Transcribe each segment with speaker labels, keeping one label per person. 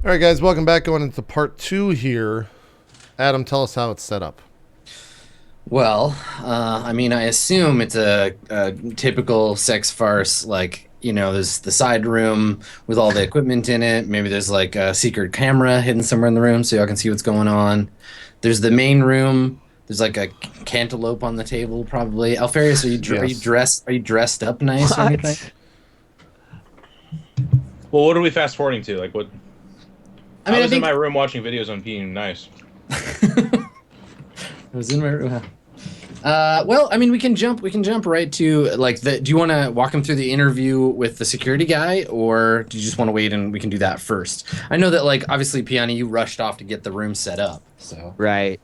Speaker 1: All right, guys, welcome back. Going into part 2 here. Adam, tell us how it's set up.
Speaker 2: Well, I mean, I assume it's a typical sex farce. Like, there's the side room with all the equipment in it. Maybe there's like a secret camera hidden somewhere in the room so y'all can see what's going on. There's the main room. There's like a cantaloupe on the table, probably. Alfarius, are you
Speaker 1: Yes.
Speaker 2: dressed? Are you dressed up nice or anything?
Speaker 3: Well, what are we fast forwarding to? Like, what?
Speaker 2: I mean,
Speaker 3: I
Speaker 2: I
Speaker 3: was in
Speaker 2: think
Speaker 3: my room watching videos on being nice.
Speaker 2: I was in my room. Well, I mean, we can jump right to like the. Do you want to walk him through the interview with the security guy, or do you just want to wait and we can do that first? I know that like obviously, Piani, you rushed off to get the room set up. So
Speaker 4: Right.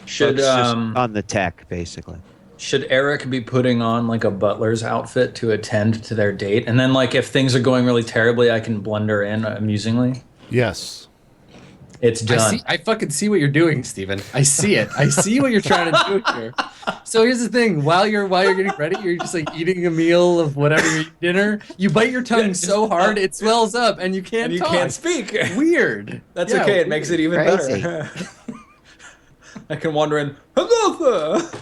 Speaker 5: Should
Speaker 4: Focus just on the tech, basically.
Speaker 5: should Eric be putting on like a butler's outfit to attend to their date, and then like if things are going really terribly, I can blunder in amusingly?
Speaker 1: Yes.
Speaker 5: It's done.
Speaker 2: I fucking see what you're doing, Steven. I see it. I see what you're trying to do here. So here's the thing: while you're getting ready, you're just like eating a meal of whatever your dinner. You bite your tongue so hard it swells up, and you can't
Speaker 5: and you
Speaker 2: talk.
Speaker 5: can't speak.
Speaker 2: Weird.
Speaker 5: That's
Speaker 2: Yeah,
Speaker 5: okay. It
Speaker 2: weird.
Speaker 5: makes it even
Speaker 4: Crazy.
Speaker 5: better. I can wander in. Hello, sir.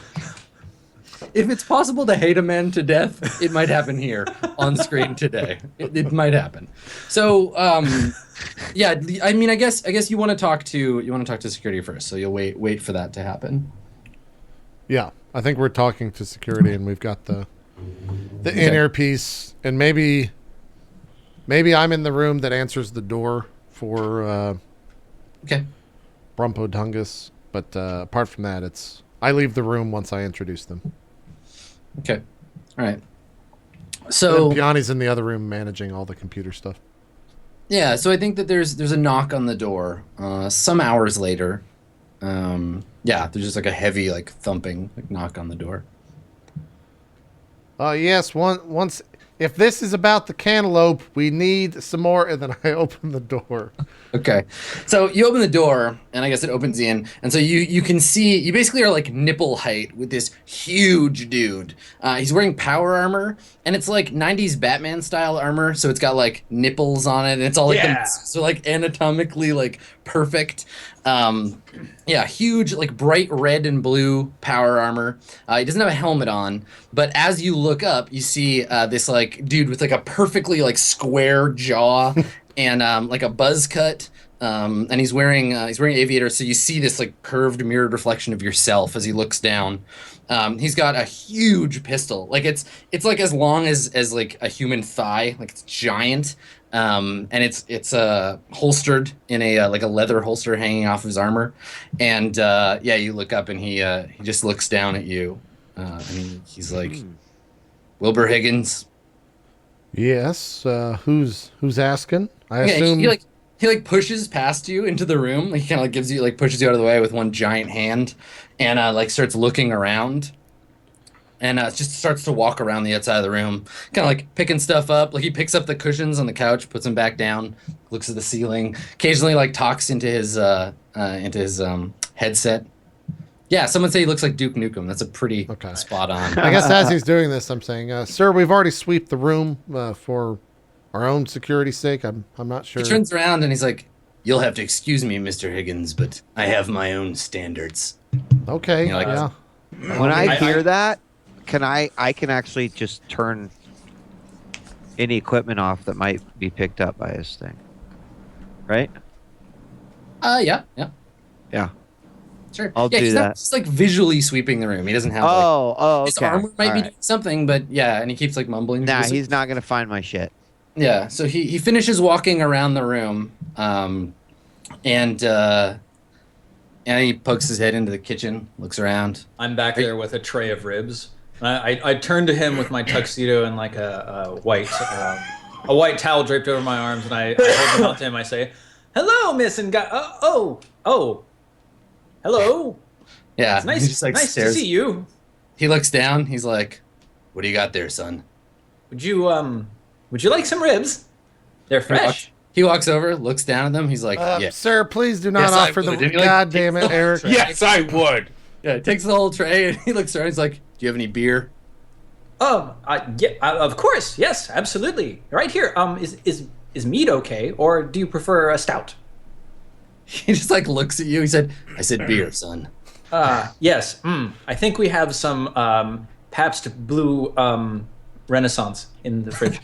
Speaker 2: If it's possible to hate a man to death, it might happen here on screen today. It might happen. So, yeah. I mean, I guess you want to talk to security first. So you'll wait for that to happen.
Speaker 1: Yeah. I think we're talking to security, and we've got the in-ear piece, and maybe I'm in the room that answers the door for
Speaker 2: Okay.
Speaker 1: Brumpo but apart from that, I leave the room once I introduce them.
Speaker 2: Okay. All right. So
Speaker 1: And Piani's in the other room managing all the computer stuff.
Speaker 2: yeah. So I think that there's a knock on the door. Some hours later. Yeah. There's just like a heavy like thumping like knock on the door.
Speaker 1: Yes, once if this is about the cantaloupe, we need some more, and then I open the door.
Speaker 2: Okay. So you open the door, and I guess it opens in, and so you can see, you basically are like nipple height with this huge dude. He's wearing power armor, and it's like 90s Batman style armor, so it's got like nipples on it, and it's all like
Speaker 5: Yeah.
Speaker 2: so like anatomically like perfect. Yeah, huge like bright red and blue power armor. He doesn't have a helmet on, but as you look up, you see this like dude with like a perfectly like square jaw and like a buzz cut. And he's wearing aviators, so you see this like curved mirrored reflection of yourself as he looks down. He's got a huge pistol, like it's like as long as like a human thigh, like it's giant. And it's holstered in a like a leather holster hanging off his armor. And yeah, you look up and he just looks down at you, and he's like, Wilbur Higgins.
Speaker 1: Yes, who's asking? I
Speaker 2: Yeah,
Speaker 1: assume.
Speaker 2: he like pushes past you into the room. Like, he kind of like gives you like pushes you out of the way with one giant hand, and like starts looking around, and just starts to walk around the outside of the room, kind of like picking stuff up. Like he picks up the cushions on the couch, puts them back down, looks at the ceiling, occasionally like talks into his headset. Yeah, someone say he looks like Duke Nukem. That's a pretty
Speaker 1: Okay.
Speaker 2: spot on.
Speaker 1: I guess as he's doing this, I'm saying, sir, we've already swept the room for our own security's sake. I'm not sure.
Speaker 2: He turns around and he's like, "You'll have to excuse me, Mr. Higgins, but I have my own standards."
Speaker 1: Okay,
Speaker 2: You know, like-
Speaker 1: yeah.
Speaker 4: When I
Speaker 5: I-
Speaker 4: hear that, I can actually just turn any equipment off that might be picked up by his thing. Right?
Speaker 2: Yeah.
Speaker 4: Yeah.
Speaker 2: Sure.
Speaker 4: I'll
Speaker 2: yeah,
Speaker 4: do
Speaker 2: he's
Speaker 4: that.
Speaker 2: not just like visually sweeping the room. He doesn't have like
Speaker 4: Oh,
Speaker 2: his
Speaker 4: okay.
Speaker 2: armor might
Speaker 4: All
Speaker 2: be
Speaker 4: right.
Speaker 2: doing something, but yeah, and he keeps like mumbling. to
Speaker 4: Nah,
Speaker 2: himself.
Speaker 4: he's not gonna find my shit.
Speaker 2: Yeah, so he finishes walking around the room, and he pokes his head into the kitchen, looks around.
Speaker 5: I'm back there with a tray of ribs. And I turn to him with my tuxedo and like a white towel draped over my arms, and I hold them out to him. I say, "Hello, Miss and guy. Hello.
Speaker 2: Yeah,
Speaker 5: It's nice.
Speaker 2: he just like
Speaker 5: nice to
Speaker 2: stares.
Speaker 5: see you.
Speaker 2: He looks down. He's like, "What do you got there, son?"
Speaker 5: Would you like some ribs? They're fresh."
Speaker 2: He walks over, looks down at them. He's like, "Yeah,
Speaker 1: Sir, please do not
Speaker 2: Yes, I
Speaker 1: offer the.
Speaker 2: would. And he, like,
Speaker 1: God damn it, Eric.
Speaker 3: Yes, I would.
Speaker 2: yeah." He takes the whole tray and he looks around. He's like, "Do you have any beer?"
Speaker 5: Yeah, of course. Yes, absolutely. Right here. Is is meat okay, or do you prefer a stout?
Speaker 2: He just like looks at you. He said, "I said beer, son."
Speaker 5: Yes. I think we have some Pabst Blue Renaissance in the fridge.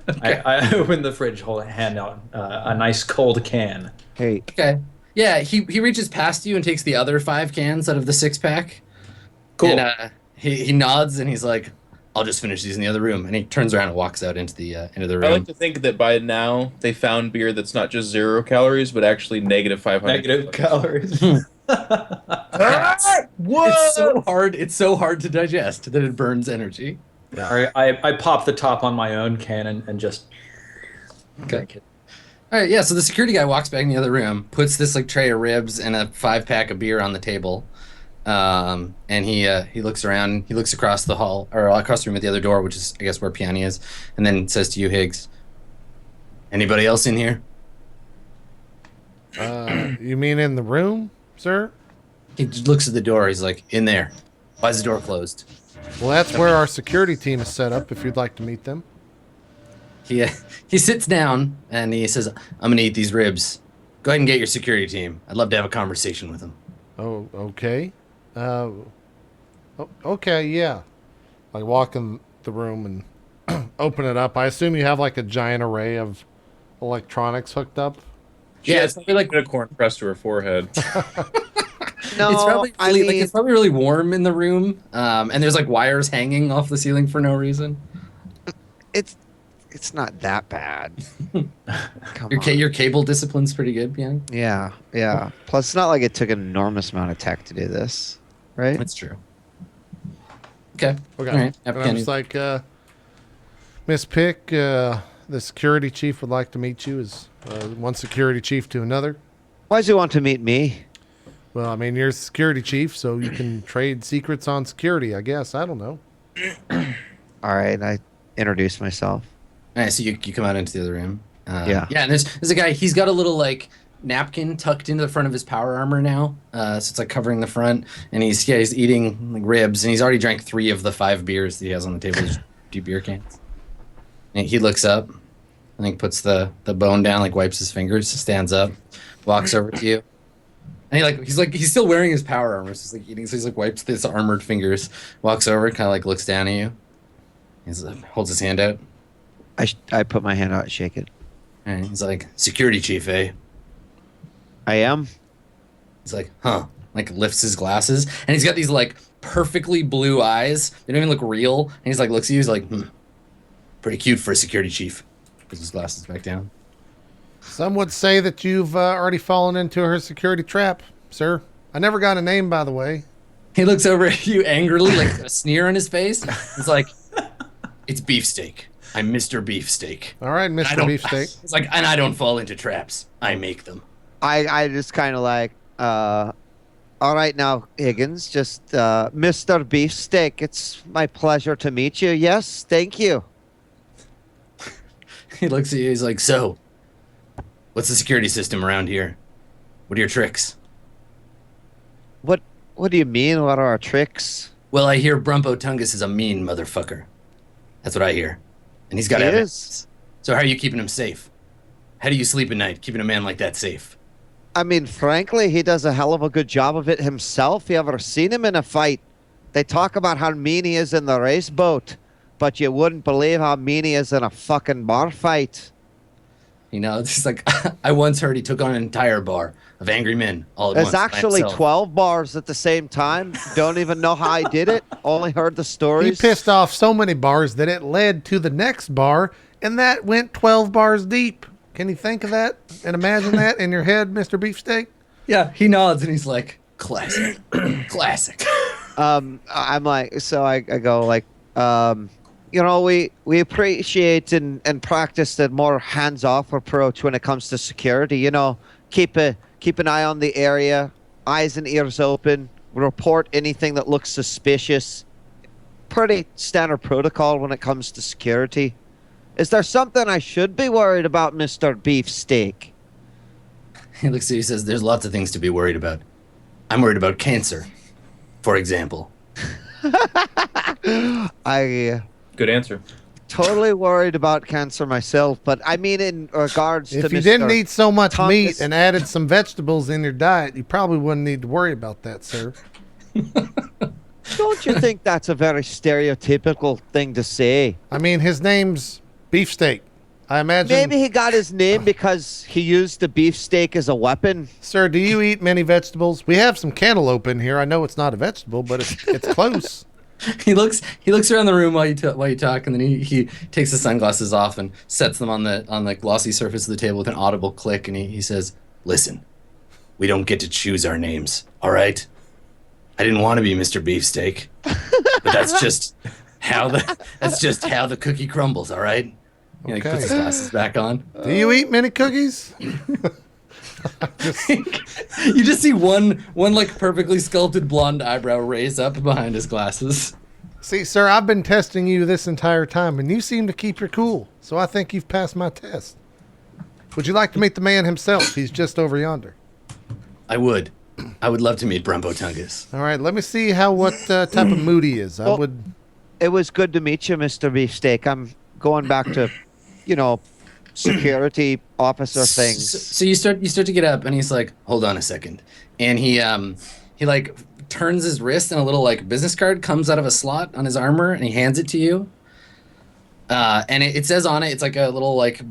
Speaker 2: Okay.
Speaker 5: I open the fridge, hand out a nice cold can.
Speaker 4: Hey,
Speaker 2: Okay. Yeah, he reaches past you and takes the other 5 cans out of the 6-pack.
Speaker 5: Cool.
Speaker 2: And he nods and he's like, "I'll just finish these in the other room." And he turns around and walks out into the room.
Speaker 6: I like to think that by now they found beer that's not just 0 calories, but actually negative 500.
Speaker 5: Negative calories.
Speaker 6: What?
Speaker 2: It's so hard to digest that it burns energy.
Speaker 5: I pop the top on my own can and just drink it.
Speaker 2: All right, yeah. So the security guy walks back in the other room, puts this like tray of ribs and a 5-pack of beer on the table, and he looks around. He looks across the hall or across the room at the other door, which is I guess where Peony is, and then says to you, Higgs, "Anybody else in here?"
Speaker 1: You mean in the room, sir?
Speaker 2: He just looks at the door. He's like, "In there. Why's the door closed?"
Speaker 1: Well, that's where our security team is set up. If you'd like to meet them.
Speaker 2: He sits down and he says, "I'm gonna eat these ribs. Go ahead and get your security team. I'd love to have a conversation with them."
Speaker 1: Oh, okay. Okay, yeah. I walk in the room and open it up. I assume you have like a giant array of electronics hooked up.
Speaker 2: Yeah, it's probably like
Speaker 6: a corn pressed to her forehead.
Speaker 4: no,
Speaker 2: it's probably
Speaker 4: I
Speaker 2: really,
Speaker 4: mean,
Speaker 2: it's probably really warm in the room, and there's like wires hanging off the ceiling for no reason.
Speaker 4: it's not that bad. Come on.
Speaker 2: Your cable discipline's pretty good, Piano.
Speaker 4: Yeah. Plus, it's not like it took an enormous amount of tech to do this, right?
Speaker 2: That's true. Okay.
Speaker 1: Okay.
Speaker 2: All right.
Speaker 1: And I'm just like, Miss Pick, the security chief would like to meet you as one security chief to another.
Speaker 4: Why does he want to meet me?
Speaker 1: Well, I mean, you're security chief, so you can trade secrets on security, I guess. I don't know.
Speaker 4: All right, I introduced myself.
Speaker 2: All right, so you come out into the other room.
Speaker 4: Yeah.
Speaker 2: Yeah, and there's a guy. He's got a little like napkin tucked into the front of his power armor now, so it's like covering the front. And he's eating like ribs, and he's already drank 3 of the 5 beers that he has on the table. Just 2 beer cans. And he looks up, I think puts the bone down, like wipes his fingers, stands up, walks over to you, and he's still wearing his power armor, so he's like eating. So he's like wipes his armored fingers, walks over, kind of like looks down at you. He's holds his hand out.
Speaker 4: I put my hand out and shake it.
Speaker 2: And he's like, "Security chief, eh?"
Speaker 4: I am.
Speaker 2: He's like, "Huh." Like lifts his glasses, and he's got these like perfectly blue eyes. They don't even look real. And he's like, looks at you. He's like, "Pretty cute for a security chief." Puts his glasses back down.
Speaker 1: Some would say that you've already fallen into her security trap, sir. I never got a name, by the way.
Speaker 2: He looks over at you angrily, like a sneer on his face. He's like, "It's Beefsteak. I'm Mr. Beefsteak."
Speaker 1: All right, Mr. Beefsteak.
Speaker 2: He's like, "And I don't fall into traps. I make them."
Speaker 4: I just kind of like, all right now, Higgins, just Mr. Beefsteak, it's my pleasure to meet you. Yes, thank you.
Speaker 2: He looks at you. He's like, "So, what's the security system around here? What are your tricks?"
Speaker 4: What do you mean? What are our tricks?
Speaker 2: "Well, I hear Brumpo Tungus is a mean motherfucker. That's what I hear. And he's got
Speaker 4: He
Speaker 2: evidence.
Speaker 4: is.
Speaker 2: So how are you keeping him safe? How do you sleep at night, keeping a man like that safe?"
Speaker 4: I mean, frankly, he does a hell of a good job of it himself. You ever seen him in a fight? They talk about how mean he is in the race boat, but you wouldn't believe how mean he is in a fucking bar fight.
Speaker 2: You know, it's like, "I once heard he took on an entire bar of angry men all at
Speaker 4: There's
Speaker 2: once. by
Speaker 4: actually
Speaker 2: himself."
Speaker 4: 12 bars at the same time. Don't even know how I did it. Only heard the
Speaker 1: He
Speaker 4: stories.
Speaker 1: pissed off so many bars that it led to the next bar, and that went 12 bars deep. Can you think of that and imagine that in your head, Mr. Beefsteak?
Speaker 2: Yeah, he nods and he's like, "Classic. Classic."
Speaker 4: I'm like, so I go like, you know, we appreciate and practice the more hands-off approach when it comes to security. You know, keep an eye on the area, eyes and ears open, report anything that looks suspicious. Pretty standard protocol when it comes to security. Is there something I should be worried about, Mr. Beefsteak?
Speaker 2: He looks at you and says, "There's lots of things to be worried about. I'm worried about cancer, for example."
Speaker 4: I
Speaker 6: Good answer.
Speaker 4: totally worried about cancer myself, but I mean in regards to
Speaker 1: If you
Speaker 4: Mr.
Speaker 1: didn't eat so much meat
Speaker 4: Tonkus.
Speaker 1: and added some vegetables in your diet, you probably wouldn't need to worry about that, sir.
Speaker 4: Don't you think that's a very stereotypical thing to say?
Speaker 1: I mean, his name's Beefsteak. I imagine.
Speaker 4: Maybe he got his name because he used the beefsteak as a weapon.
Speaker 1: Sir, do you eat many vegetables? We have some cantaloupe in here. I know it's not a vegetable, but it's close.
Speaker 2: He looks around the room while you talk, and then he takes the sunglasses off and sets them on the glossy surface of the table with an audible click, and he says, "Listen, we don't get to choose our names, all right? I didn't want to be Mr. Beefsteak, but that's just how the cookie crumbles, all right?" He like, puts his glasses back on.
Speaker 1: Do you eat many cookies?
Speaker 2: You just see one like perfectly sculpted blonde eyebrow raise up behind his glasses.
Speaker 1: See, sir, I've been testing you this entire time, and you seem to keep your cool. So I think you've passed my test. Would you like to meet the man himself? He's just over yonder.
Speaker 2: I would love to meet Brumbo Tungus.
Speaker 1: All right, let me see what type of mood he is.
Speaker 4: Well, it was good to meet you, Mr. Beefsteak. I'm going back to, security officer things.
Speaker 2: So you start to get up, and he's like, "Hold on a second," and he like turns his wrist, and a little like business card comes out of a slot on his armor, and he hands it to you. And it says on it, it's like a little like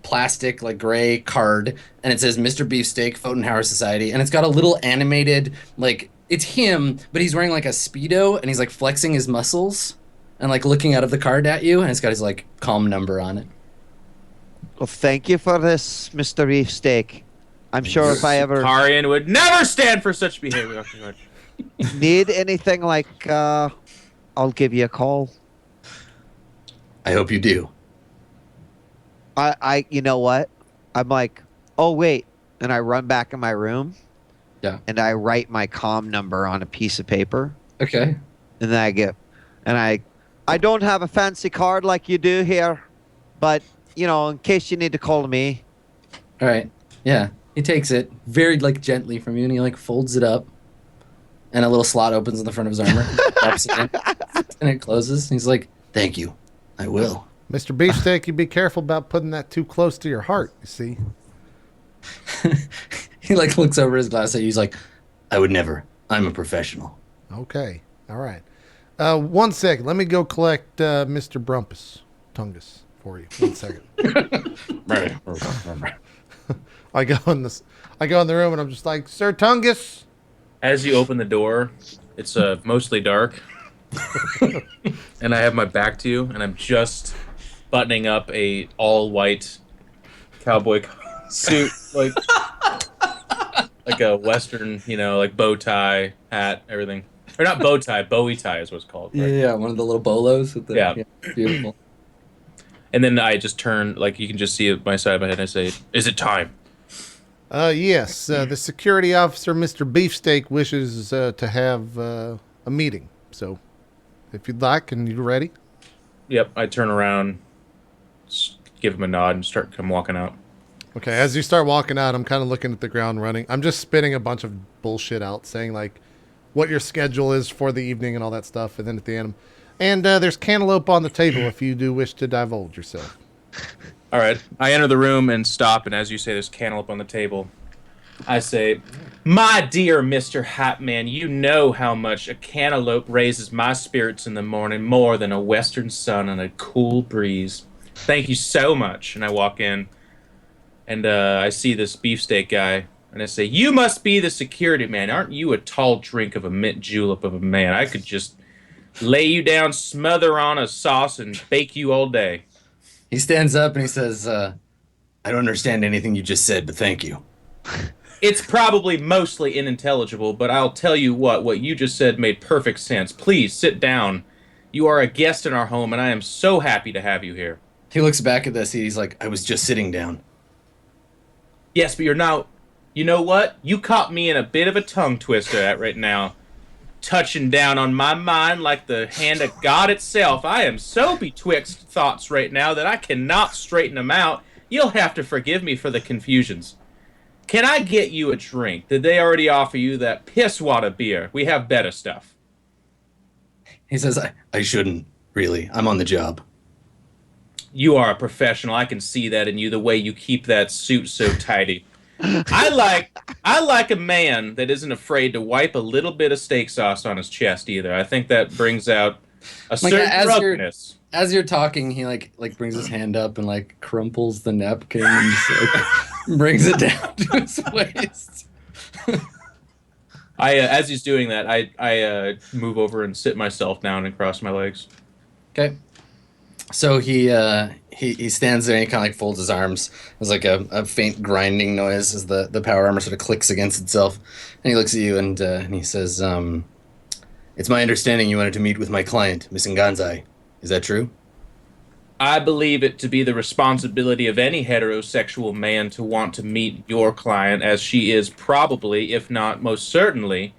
Speaker 2: plastic like gray card, and it says Mr. Beefsteak, Fotenhauer Society, and it's got a little animated like it's him, but he's wearing like a Speedo, and he's like flexing his muscles and like looking out of the card at you, and it's got his like calm number on it.
Speaker 4: Well, thank you for this, Mr. Beefsteak. I'm sure if I ever
Speaker 6: Karian would never stand for such behavior.
Speaker 4: need anything like, I'll give you a call.
Speaker 2: I hope you do.
Speaker 4: You know what? I'm like, oh, wait. And I run back in my room.
Speaker 2: Yeah.
Speaker 4: And I write my comm number on a piece of paper.
Speaker 2: Okay.
Speaker 4: And then I don't have a fancy card like you do here, but, in case you need to call me.
Speaker 2: All right. Yeah. He takes it very like gently from you, and he like folds it up, and a little slot opens in the front of his armor, pops it in, and it closes. And he's like, "Thank you. I will."
Speaker 1: Mr. Beefsteak, you be careful about putting that too close to your heart, you see.
Speaker 2: He like looks over his glass at you. He's like, "I would never. I'm a professional."
Speaker 1: Okay. All right. 1 second. Let me go collect Mr. Brumpus Tungus for you. 1 second. I go in the room, and I'm just like, "Sir Tungus."
Speaker 6: As you open the door, it's mostly dark, and I have my back to you, and I'm just buttoning up a all-white cowboy suit, like a Western, like bow tie, hat, everything. Or not bow tie, Bowie tie is what it's called. Right?
Speaker 2: Yeah, one of the little bolos with the
Speaker 6: Yeah.
Speaker 2: beautiful.
Speaker 6: And then I just turn, like you can just see it my side of my head, and I say, "Is it time?"
Speaker 1: Yes. The security officer, Mr. Beefsteak, wishes to have a meeting. So, if you'd like, and you're ready.
Speaker 6: Yep, I turn around, give him a nod, and come walking out.
Speaker 1: Okay, as you start walking out, I'm kind of looking at the ground running. I'm just spitting a bunch of bullshit out, saying like what your schedule is for the evening and all that stuff. And then at the end, there's cantaloupe on the table if you do wish to divulge yourself.
Speaker 6: All right. I enter the room and stop, and as you say, there's cantaloupe on the table. I say, "My dear Mr. Hatman, you know how much a cantaloupe raises my spirits in the morning more than a western sun and a cool breeze. Thank you so much." And I walk in, and I see this beefsteak guy, and I say, "You must be the security man. Aren't you a tall drink of a mint julep of a man? I could just lay you down, smother on a sauce, and bake you all day."
Speaker 2: He stands up and he says, "I don't understand anything you just said, but thank you."
Speaker 6: It's probably mostly unintelligible, but I'll tell you what you just said made perfect sense. Please sit down. You are a guest in our home, and I am so happy to have you here.
Speaker 2: He looks back at this. He's like, "I was just sitting down."
Speaker 6: Yes, but you're now... You know what? You caught me in a bit of a tongue twister right now. Touching down on my mind like the hand of God itself. I am so betwixt thoughts right now that I cannot straighten them out. You'll have to forgive me for the confusions. Can I get you a drink? Did they already offer you that piss water beer? We have better stuff.
Speaker 2: He says, I shouldn't, really. I'm on the job."
Speaker 6: you are a professional. I can see that in you, the way you keep that suit so tidy. I like a man that isn't afraid to wipe a little bit of steak sauce on his chest either. I think that brings out a certain ruggedness.
Speaker 2: As you're talking, he like brings his hand up and like crumples the napkin and just like brings it down to his waist.
Speaker 6: As he's doing that, I move over and sit myself down and cross my legs.
Speaker 2: Okay. So he stands there and he kind of like folds his arms. There's like a faint grinding noise as the power armor sort of clicks against itself. And he looks at you and he says, "It's my understanding you wanted to meet with my client, Miss Nganzai. Is that true?"
Speaker 6: I believe it to be the responsibility of any heterosexual man to want to meet your client, as she is probably, if not most certainly,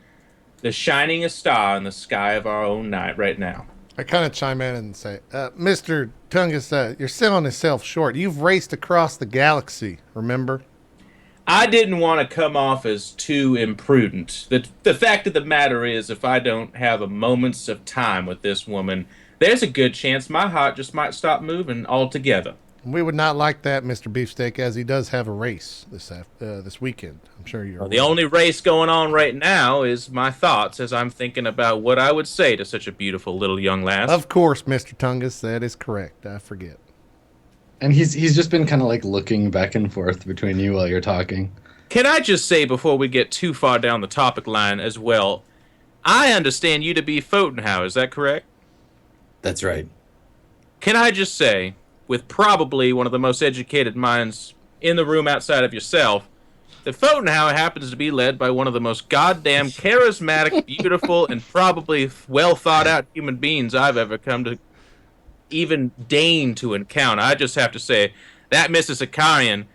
Speaker 6: the shiningest star in the sky of our own night right now.
Speaker 1: I kind of chime in and say, Mr. Tungus, you're selling yourself short. You've raced across the galaxy, remember?
Speaker 6: I didn't want to come off as too imprudent. The fact of the matter is, if I don't have a moments of time with this woman, there's a good chance my heart just might stop moving altogether.
Speaker 1: We would not like that, Mr. Beefsteak, as he does have a race this weekend. I'm sure you're
Speaker 6: The only race going on right now is my thoughts as I'm thinking about what I would say to such a beautiful little young lass.
Speaker 1: Of course, Mr. Tungus, that is correct. I forget.
Speaker 2: And he's just been kind of like looking back and forth between you while you're talking.
Speaker 6: Can I just say, before we get too far down the topic line as well, I understand you to be Fotenhau, is that correct?
Speaker 2: That's right.
Speaker 6: Can I just say, with probably one of the most educated minds in the room outside of yourself, that Fotenhau happens to be led by one of the most goddamn charismatic, beautiful, and probably well thought out human beings I've ever come to even deign to encounter. I just have to say, that Mr. Sicarian,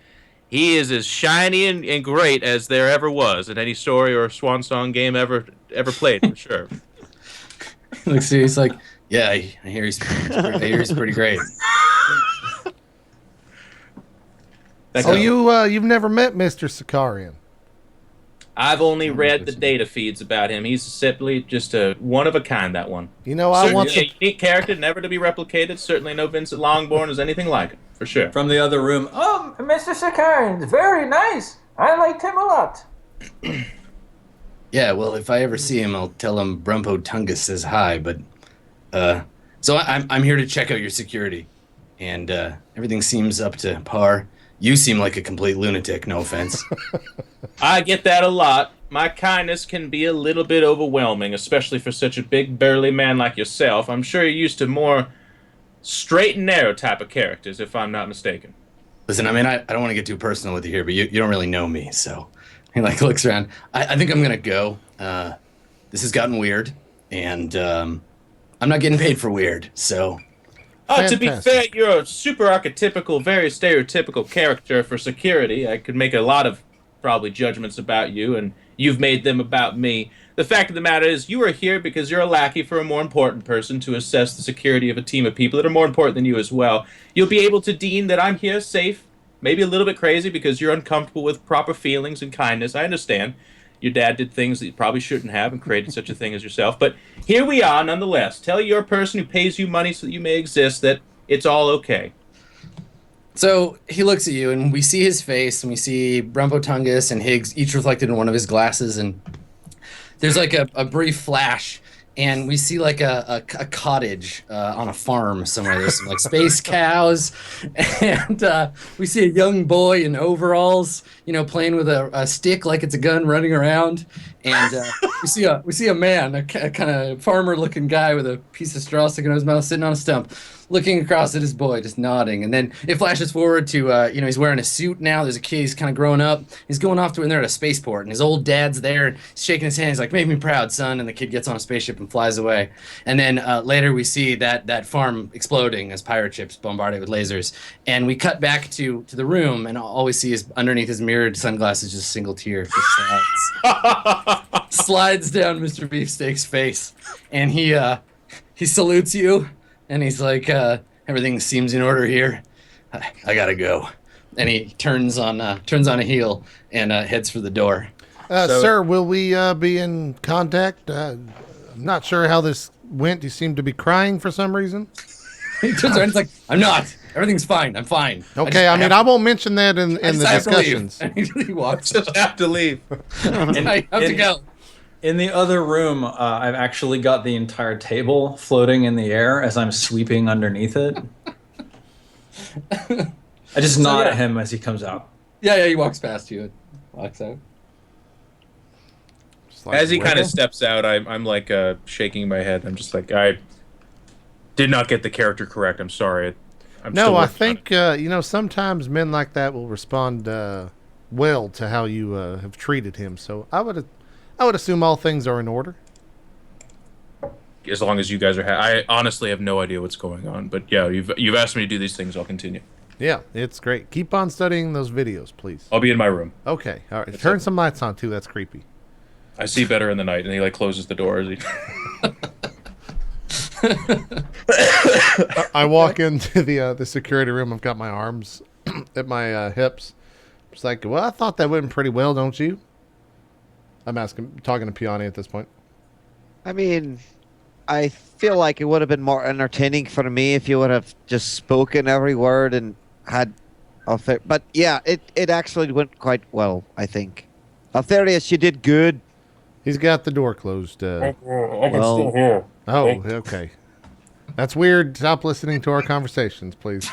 Speaker 6: he is as shiny and great as there ever was in any story or Swan Song game ever played, for sure.
Speaker 2: Looks at you, he's like, yeah, I hear he's pretty great.
Speaker 1: You've never met Mr. Sicarian?
Speaker 6: I've only read the data feeds about him. He's simply just a one of a kind, that one.
Speaker 1: You know, I want
Speaker 6: a unique character, never to be replicated. Certainly no Vincent Longbourn is anything like him, for sure.
Speaker 5: From the other room, oh, Mr. Sakarian's very nice. I liked him a lot.
Speaker 2: Yeah, well, if I ever see him, I'll tell him Brumpo Tungus says hi, but... So I'm here to check out your security, and everything seems up to par. You seem like a complete lunatic, no offense.
Speaker 6: I get that a lot. My kindness can be a little bit overwhelming, especially for such a big, burly man like yourself. I'm sure you're used to more straight and narrow type of characters, if I'm not mistaken.
Speaker 2: Listen, I mean, I don't want to get too personal with you here, but you don't really know me, so... He, like, looks around. I think I'm going to go. This has gotten weird, and I'm not getting paid for weird, so...
Speaker 6: To be fair, you're a super archetypical, very stereotypical character for security. I could make a lot of probably judgments about you, and you've made them about me. The fact of the matter is, you are here because you're a lackey for a more important person to assess the security of a team of people that are more important than you as well. You'll be able to deem that I'm here safe, maybe a little bit crazy because you're uncomfortable with proper feelings and kindness. I understand. Your dad did things that you probably shouldn't have and created such a thing as yourself. But here we are, nonetheless. Tell your person who pays you money so that you may exist that it's all okay.
Speaker 2: So he looks at you, and we see his face, and we see Brumpo Tungus and Higgs each reflected in one of his glasses, and there's like a brief flash, and we see like a cottage on a farm somewhere. There's some like space cows, and we see a young boy in overalls, you know, playing with a stick like it's a gun, running around, and we see a man, a kind of farmer-looking guy with a piece of straw sticking out of his mouth, sitting on a stump, looking across at his boy, just nodding. And then it flashes forward to, you know, he's wearing a suit now. There's a kid, he's kind of growing up. He's going off to when they're at a spaceport, and his old dad's there, and he's shaking his hand. He's like, "Make me proud, son." And the kid gets on a spaceship and flies away. And then later we see that farm exploding as pirate ships bombard it with lasers. And we cut back to the room, and all we see is underneath his mirrored sunglasses, just a single tear just slides down Mr. Beefsteak's face. And he salutes you. And he's like, everything seems in order here. I gotta go. And he turns on a heel and heads for the door.
Speaker 1: Sir, will we be in contact? I'm not sure how this went. You seem to be crying for some reason.
Speaker 2: He turns around and he's like, I'm not. Everything's fine. I'm fine.
Speaker 1: Okay, I mean, I won't mention that in the discussions.
Speaker 2: He walks.
Speaker 3: Just have to leave.
Speaker 2: I have to go.
Speaker 5: In the other room, I've actually got the entire table floating in the air as I'm sweeping underneath it. I just nod at him as he comes out.
Speaker 2: Yeah, he walks past you and walks out.
Speaker 6: As he kind of steps out, I'm like shaking my head. I'm just like, I did not get the character correct. I'm sorry.
Speaker 1: I think sometimes men like that will respond well to how you have treated him. So I would assume all things are in order.
Speaker 6: As long as you guys are, I honestly have no idea what's going on. But yeah, you've asked me to do these things. I'll continue.
Speaker 1: Yeah, it's great. Keep on studying those videos, please.
Speaker 6: I'll be in my room.
Speaker 1: Okay, all right. Turn some lights on too. That's creepy.
Speaker 6: I see better in the night, and he like closes the door as he.
Speaker 1: I walk into the security room. I've got my arms at my hips. It's like, well, I thought that went pretty well, don't you? I'm talking to Piani at this point.
Speaker 4: I mean, I feel like it would have been more entertaining for me if you would have just spoken every word and had but yeah, it actually went quite well, I think. Altharius, you did good.
Speaker 1: He's got the door closed.
Speaker 4: Well,
Speaker 1: oh, okay. That's weird. Stop listening to our conversations, please.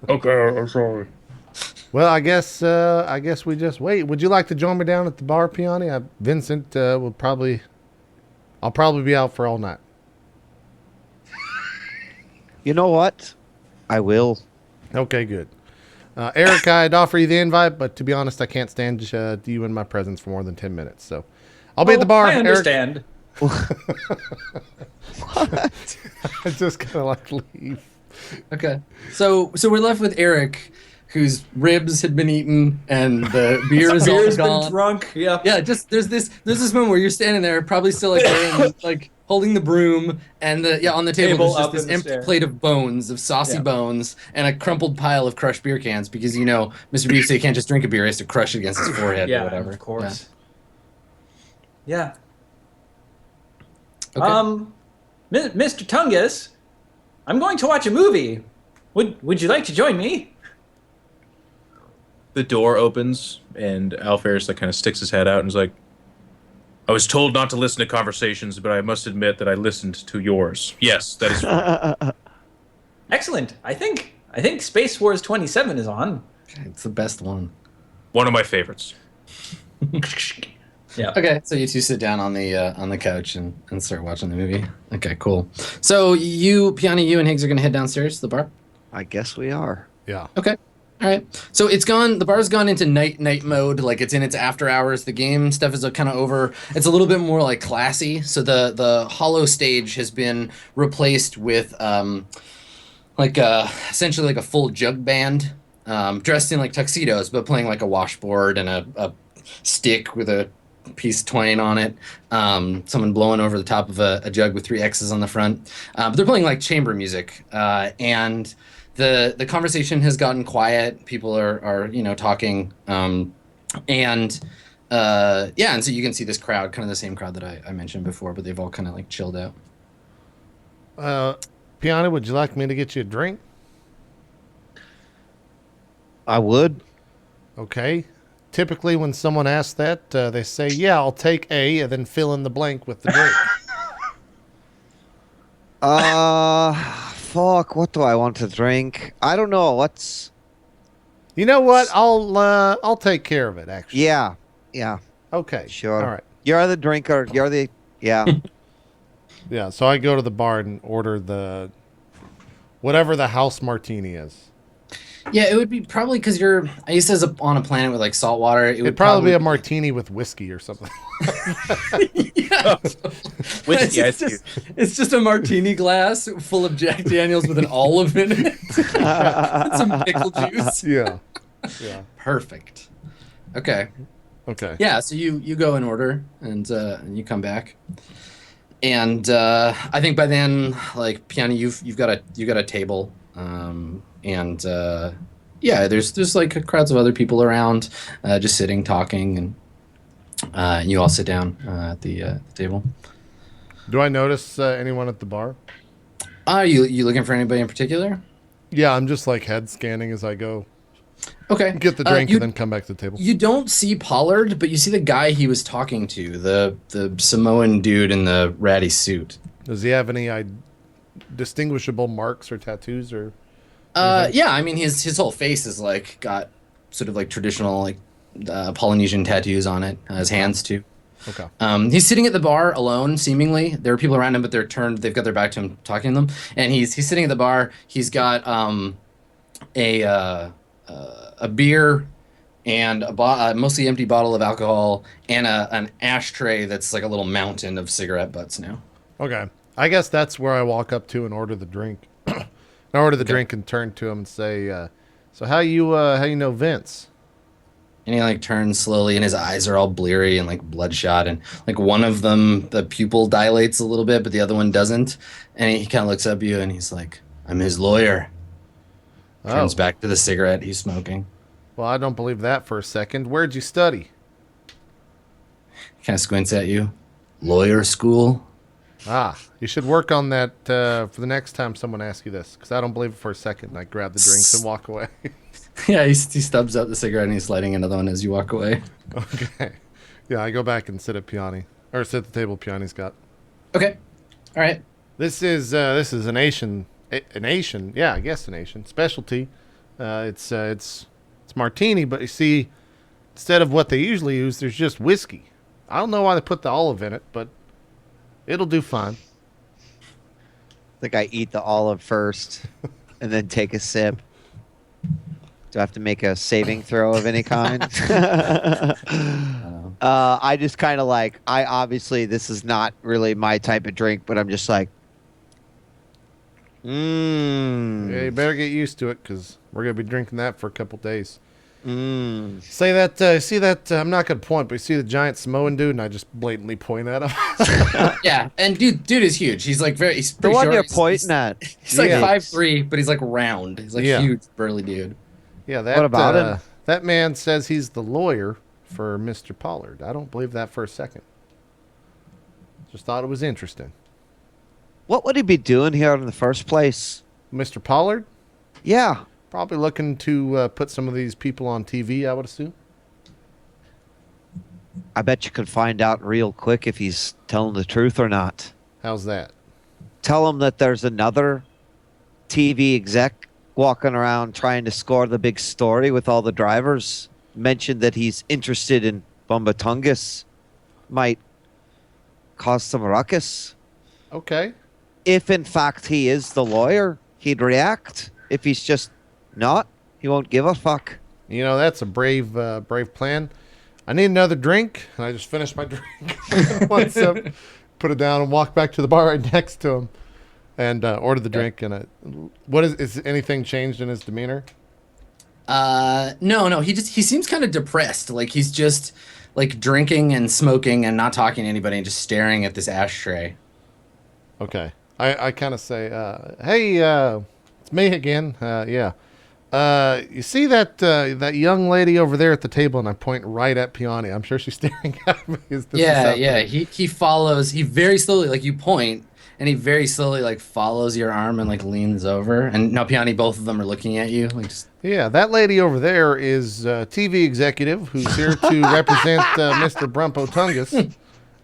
Speaker 3: Okay, I'm sorry.
Speaker 1: Well, I guess we just wait. Would you like to join me down at the bar, Piani? Vincent will probably. I'll probably be out for all night.
Speaker 4: you know what? I will.
Speaker 1: Okay, good. Eric, I'd offer you the invite, but to be honest, I can't stand you in my presence for more than 10 minutes. So I'll be at the bar.
Speaker 5: I understand.
Speaker 1: I just kind of like leave.
Speaker 2: Okay. So we're left with Eric, whose ribs had been eaten and the beer is all
Speaker 5: Beer's
Speaker 2: gone.
Speaker 5: been drunk. Yeah.
Speaker 2: Yeah, just there's this moment where you're standing there, probably still like wearing, like holding the broom, and on the table there's
Speaker 5: Table
Speaker 2: just
Speaker 5: up
Speaker 2: this
Speaker 5: in the
Speaker 2: empty
Speaker 5: stair.
Speaker 2: plate of bones, of saucy
Speaker 5: Yeah.
Speaker 2: bones, and a crumpled pile of crushed beer cans because Mr. Beefsteak can't just drink a beer; he has to crush it against his forehead
Speaker 5: Yeah,
Speaker 2: or whatever.
Speaker 5: of course. Yeah.
Speaker 2: Okay.
Speaker 5: Mr. Tungus, I'm going to watch a movie. Would you like to join me?
Speaker 6: The door opens, and Alferis like kind of sticks his head out and is like, I was told not to listen to conversations, but I must admit that I listened to yours. Yes, that is right.
Speaker 5: Excellent. I think Space Wars 27 is on.
Speaker 2: It's the best one.
Speaker 6: One of my favorites.
Speaker 5: Yeah.
Speaker 2: Okay, so you two sit down on the couch and start watching the movie. Okay, cool. So Piani, you and Higgs are gonna head downstairs to the bar.
Speaker 4: I guess we are.
Speaker 1: Yeah.
Speaker 2: Okay. All right. So the bar's gone into night mode, like it's in its after hours. The game stuff is kind of over. It's a little bit more like classy. So the hollow stage has been replaced with essentially like a full jug band, dressed in like tuxedos, but playing like a washboard and a stick with a piece of twine on it. Someone blowing over the top of a jug with 3 X's on the front. But they're playing like chamber music, and the conversation has gotten quiet. People are talking, and so you can see this crowd, kind of the same crowd that I mentioned before, but they've all kind of like chilled out.
Speaker 1: Piani, would you like me to get you a drink?
Speaker 4: I would.
Speaker 1: Okay. Typically, when someone asks that, they say, "Yeah, I'll take a," and then fill in the blank with the drink.
Speaker 4: Fuck. What do I want to drink? I don't know. What's?
Speaker 1: You know what? I'll take care of it. Actually.
Speaker 4: Yeah.
Speaker 1: Okay.
Speaker 4: Sure.
Speaker 1: All right.
Speaker 4: You're the drinker. You're the. Yeah.
Speaker 1: Yeah. So I go to the bar and order whatever the house martini is.
Speaker 2: Yeah, it would be probably because I used to on a planet with like salt water.
Speaker 1: It'd probably be a martini with whiskey or something.
Speaker 2: Yeah.
Speaker 6: Whiskey, I see.
Speaker 2: It's just a martini glass full of Jack Daniels with an olive in it. And some pickle juice.
Speaker 1: Yeah.
Speaker 2: Perfect. Okay.
Speaker 1: Okay.
Speaker 2: Yeah, so you go in order and you come back. And I think by then, like Piani, you've got a table. There's like crowds of other people around, just sitting, talking, and you all sit down at the table.
Speaker 1: Do I notice anyone at the bar?
Speaker 2: Are you looking for anybody in particular?
Speaker 1: Yeah, I'm just like head scanning as I go.
Speaker 2: Okay.
Speaker 1: Get the drink and then come back to the table.
Speaker 2: You don't see Pollard, but you see the guy he was talking to, the Samoan dude in the ratty suit.
Speaker 1: Does he have any distinguishable marks or tattoos or?
Speaker 2: Yeah, I mean his whole face is like got sort of like traditional like Polynesian tattoos on it. His hands too.
Speaker 1: Okay.
Speaker 2: He's sitting at the bar alone, seemingly. There are people around him, but they're turned. They've got their back to him, talking to them. And he's sitting at the bar. He's got a beer and a mostly empty bottle of alcohol and an ashtray that's like a little mountain of cigarette butts now.
Speaker 1: Okay. I guess that's where I walk up to and order the drink. I order the drink and turn to him and say, "So how you know Vince?"
Speaker 2: And he like turns slowly, and his eyes are all bleary and like bloodshot, and like one of them, the pupil dilates a little bit, but the other one doesn't. And he kind of looks up at you, and he's like, "I'm his lawyer." Turns back to the cigarette he's smoking.
Speaker 1: Well, I don't believe that for a second. Where'd you study?
Speaker 2: Kind of squints at you. Lawyer school.
Speaker 1: Ah, you should work on that for the next time someone asks you this, because I don't believe it for a second. I grab the drinks and walk away.
Speaker 2: Yeah, he stubs out the cigarette and he's lighting another one as you walk away.
Speaker 1: Okay. Yeah, I go back and sit at Piani, or sit at the table Piani's got.
Speaker 2: Okay. All right.
Speaker 1: This is an Asian. Yeah, I guess an Asian specialty. It's martini, but you see, instead of what they usually use, there's just whiskey. I don't know why they put the olive in it, but it'll do fine.
Speaker 4: I think I eat the olive first and then take a sip. Do I have to make a saving throw of any kind? I just kind of like, obviously this is not really my type of drink, but I'm just like,
Speaker 1: Yeah, you better get used to it, because we're going to be drinking that for a couple days. Say that, see that, I'm not going to point, but you see the giant Samoan dude, and I just blatantly point at him.
Speaker 2: Yeah, and dude is huge. He's like he's
Speaker 4: the
Speaker 2: pretty
Speaker 4: one
Speaker 2: short.
Speaker 4: you're pointing at.
Speaker 2: He's like
Speaker 1: Yeah.
Speaker 2: 5'3", but he's like round. He's like
Speaker 1: Yeah.
Speaker 2: huge, burly dude.
Speaker 1: Yeah, that,
Speaker 4: What about him?
Speaker 1: That man says he's the lawyer for Mr. Pollard. I don't believe that for a second. Just thought it was interesting.
Speaker 4: What would he be doing here in the first place?
Speaker 1: Mr. Pollard?
Speaker 4: Yeah.
Speaker 1: Probably looking to put some of these people on TV, I would assume.
Speaker 4: I bet you could find out real quick if he's telling the truth or not.
Speaker 1: How's that?
Speaker 4: Tell him that there's another TV exec walking around trying to score the big story with all the drivers. Mentioned that he's interested in Bumbatungus. Might cause some ruckus.
Speaker 1: Okay.
Speaker 4: If in fact he is the lawyer, he'd react. If he's just not, he won't give a fuck.
Speaker 1: You know, that's a brave plan. I need another drink, and I just finished my drink. One sip, put it down, and walk back to the bar right next to him, and order the drink. And is anything changed in his demeanor?
Speaker 2: No. He seems kind of depressed. Like he's just like drinking and smoking and not talking to anybody and just staring at this ashtray.
Speaker 1: Okay. I kind of say, hey, it's me again. Yeah. You see that young lady over there at the table, and I point right at Piani. I'm sure she's staring at me.
Speaker 2: Yeah. He follows. He very slowly, like you point, and he very slowly like follows your arm and like leans over. And now Piani, both of them are looking at you. Like just...
Speaker 1: Yeah, that lady over there is a TV executive who's here to represent Mr. Brumpotungus,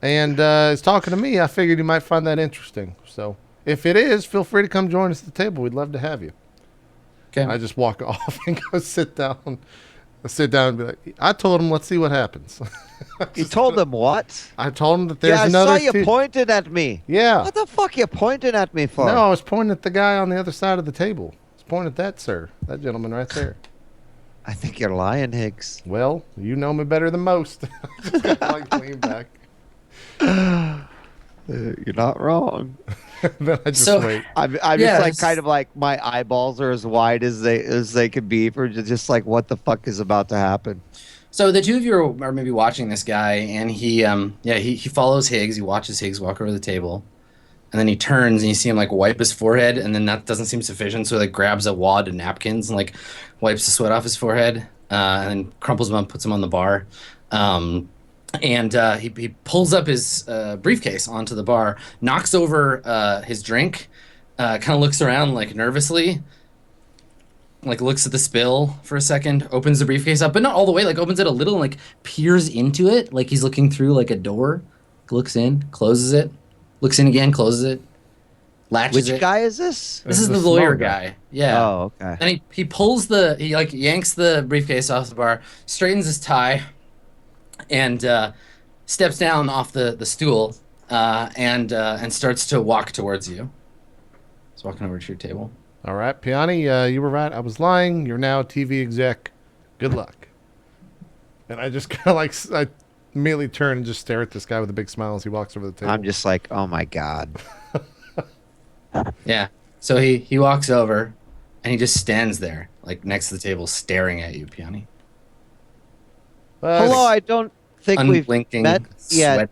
Speaker 1: and is talking to me. I figured you might find that interesting. So if it is, feel free to come join us at the table. We'd love to have you.
Speaker 2: Okay.
Speaker 1: I just walk off and go sit down. I sit down and be like, I told him, let's see what happens.
Speaker 4: You told them what?
Speaker 1: I told him that there's
Speaker 4: Yeah, I
Speaker 1: another.
Speaker 4: saw you pointed at me.
Speaker 1: Yeah.
Speaker 4: What the fuck you pointing at me for?
Speaker 1: No, I was pointing at the guy on the other side of the table. I was pointing at that, sir. That gentleman right there.
Speaker 4: I think you're lying, Higgs.
Speaker 1: Well, you know me better than most. Just kind of like lean back.
Speaker 4: You're not wrong.
Speaker 1: Then I just
Speaker 2: So-
Speaker 1: wait.
Speaker 4: I'm
Speaker 2: Yeah,
Speaker 4: just like
Speaker 2: it's-
Speaker 4: kind of like my eyeballs are as wide as they could be for just like what the fuck is about to happen.
Speaker 2: So the two of you are maybe watching this guy, and he follows Higgs. He watches Higgs walk over the table, and then he turns and you see him like wipe his forehead, and then that doesn't seem sufficient, so he like grabs a wad of napkins and like wipes the sweat off his forehead, and then crumples them up, puts them on the bar, and he pulls up his briefcase onto the bar, knocks over his drink, kind of looks around like nervously, like looks at the spill for a second, opens the briefcase up, but not all the way, like opens it a little and like peers into it, like he's looking through like a door, looks in, closes it, looks in again, closes it, latches
Speaker 4: Which
Speaker 2: it.
Speaker 4: guy is this?
Speaker 2: This is
Speaker 1: the
Speaker 2: the
Speaker 1: small
Speaker 2: lawyer
Speaker 1: guy.
Speaker 2: guy. Yeah.
Speaker 4: Oh, okay.
Speaker 2: And he pulls he like yanks the briefcase off the bar, straightens his tie, and steps down off the stool, and starts to walk towards you. He's walking over to your table.
Speaker 1: All right, Piani, you were right. I was lying. You're now a TV exec. Good luck. And I just kind of like, I immediately turn and just stare at this guy with a big smile as he walks over the table.
Speaker 4: I'm just like, oh my god.
Speaker 2: Yeah. So he walks over, and he just stands there, like next to the table, staring at you, Piani.
Speaker 4: Hello, I don't think we've
Speaker 2: Unblinking
Speaker 4: met yet.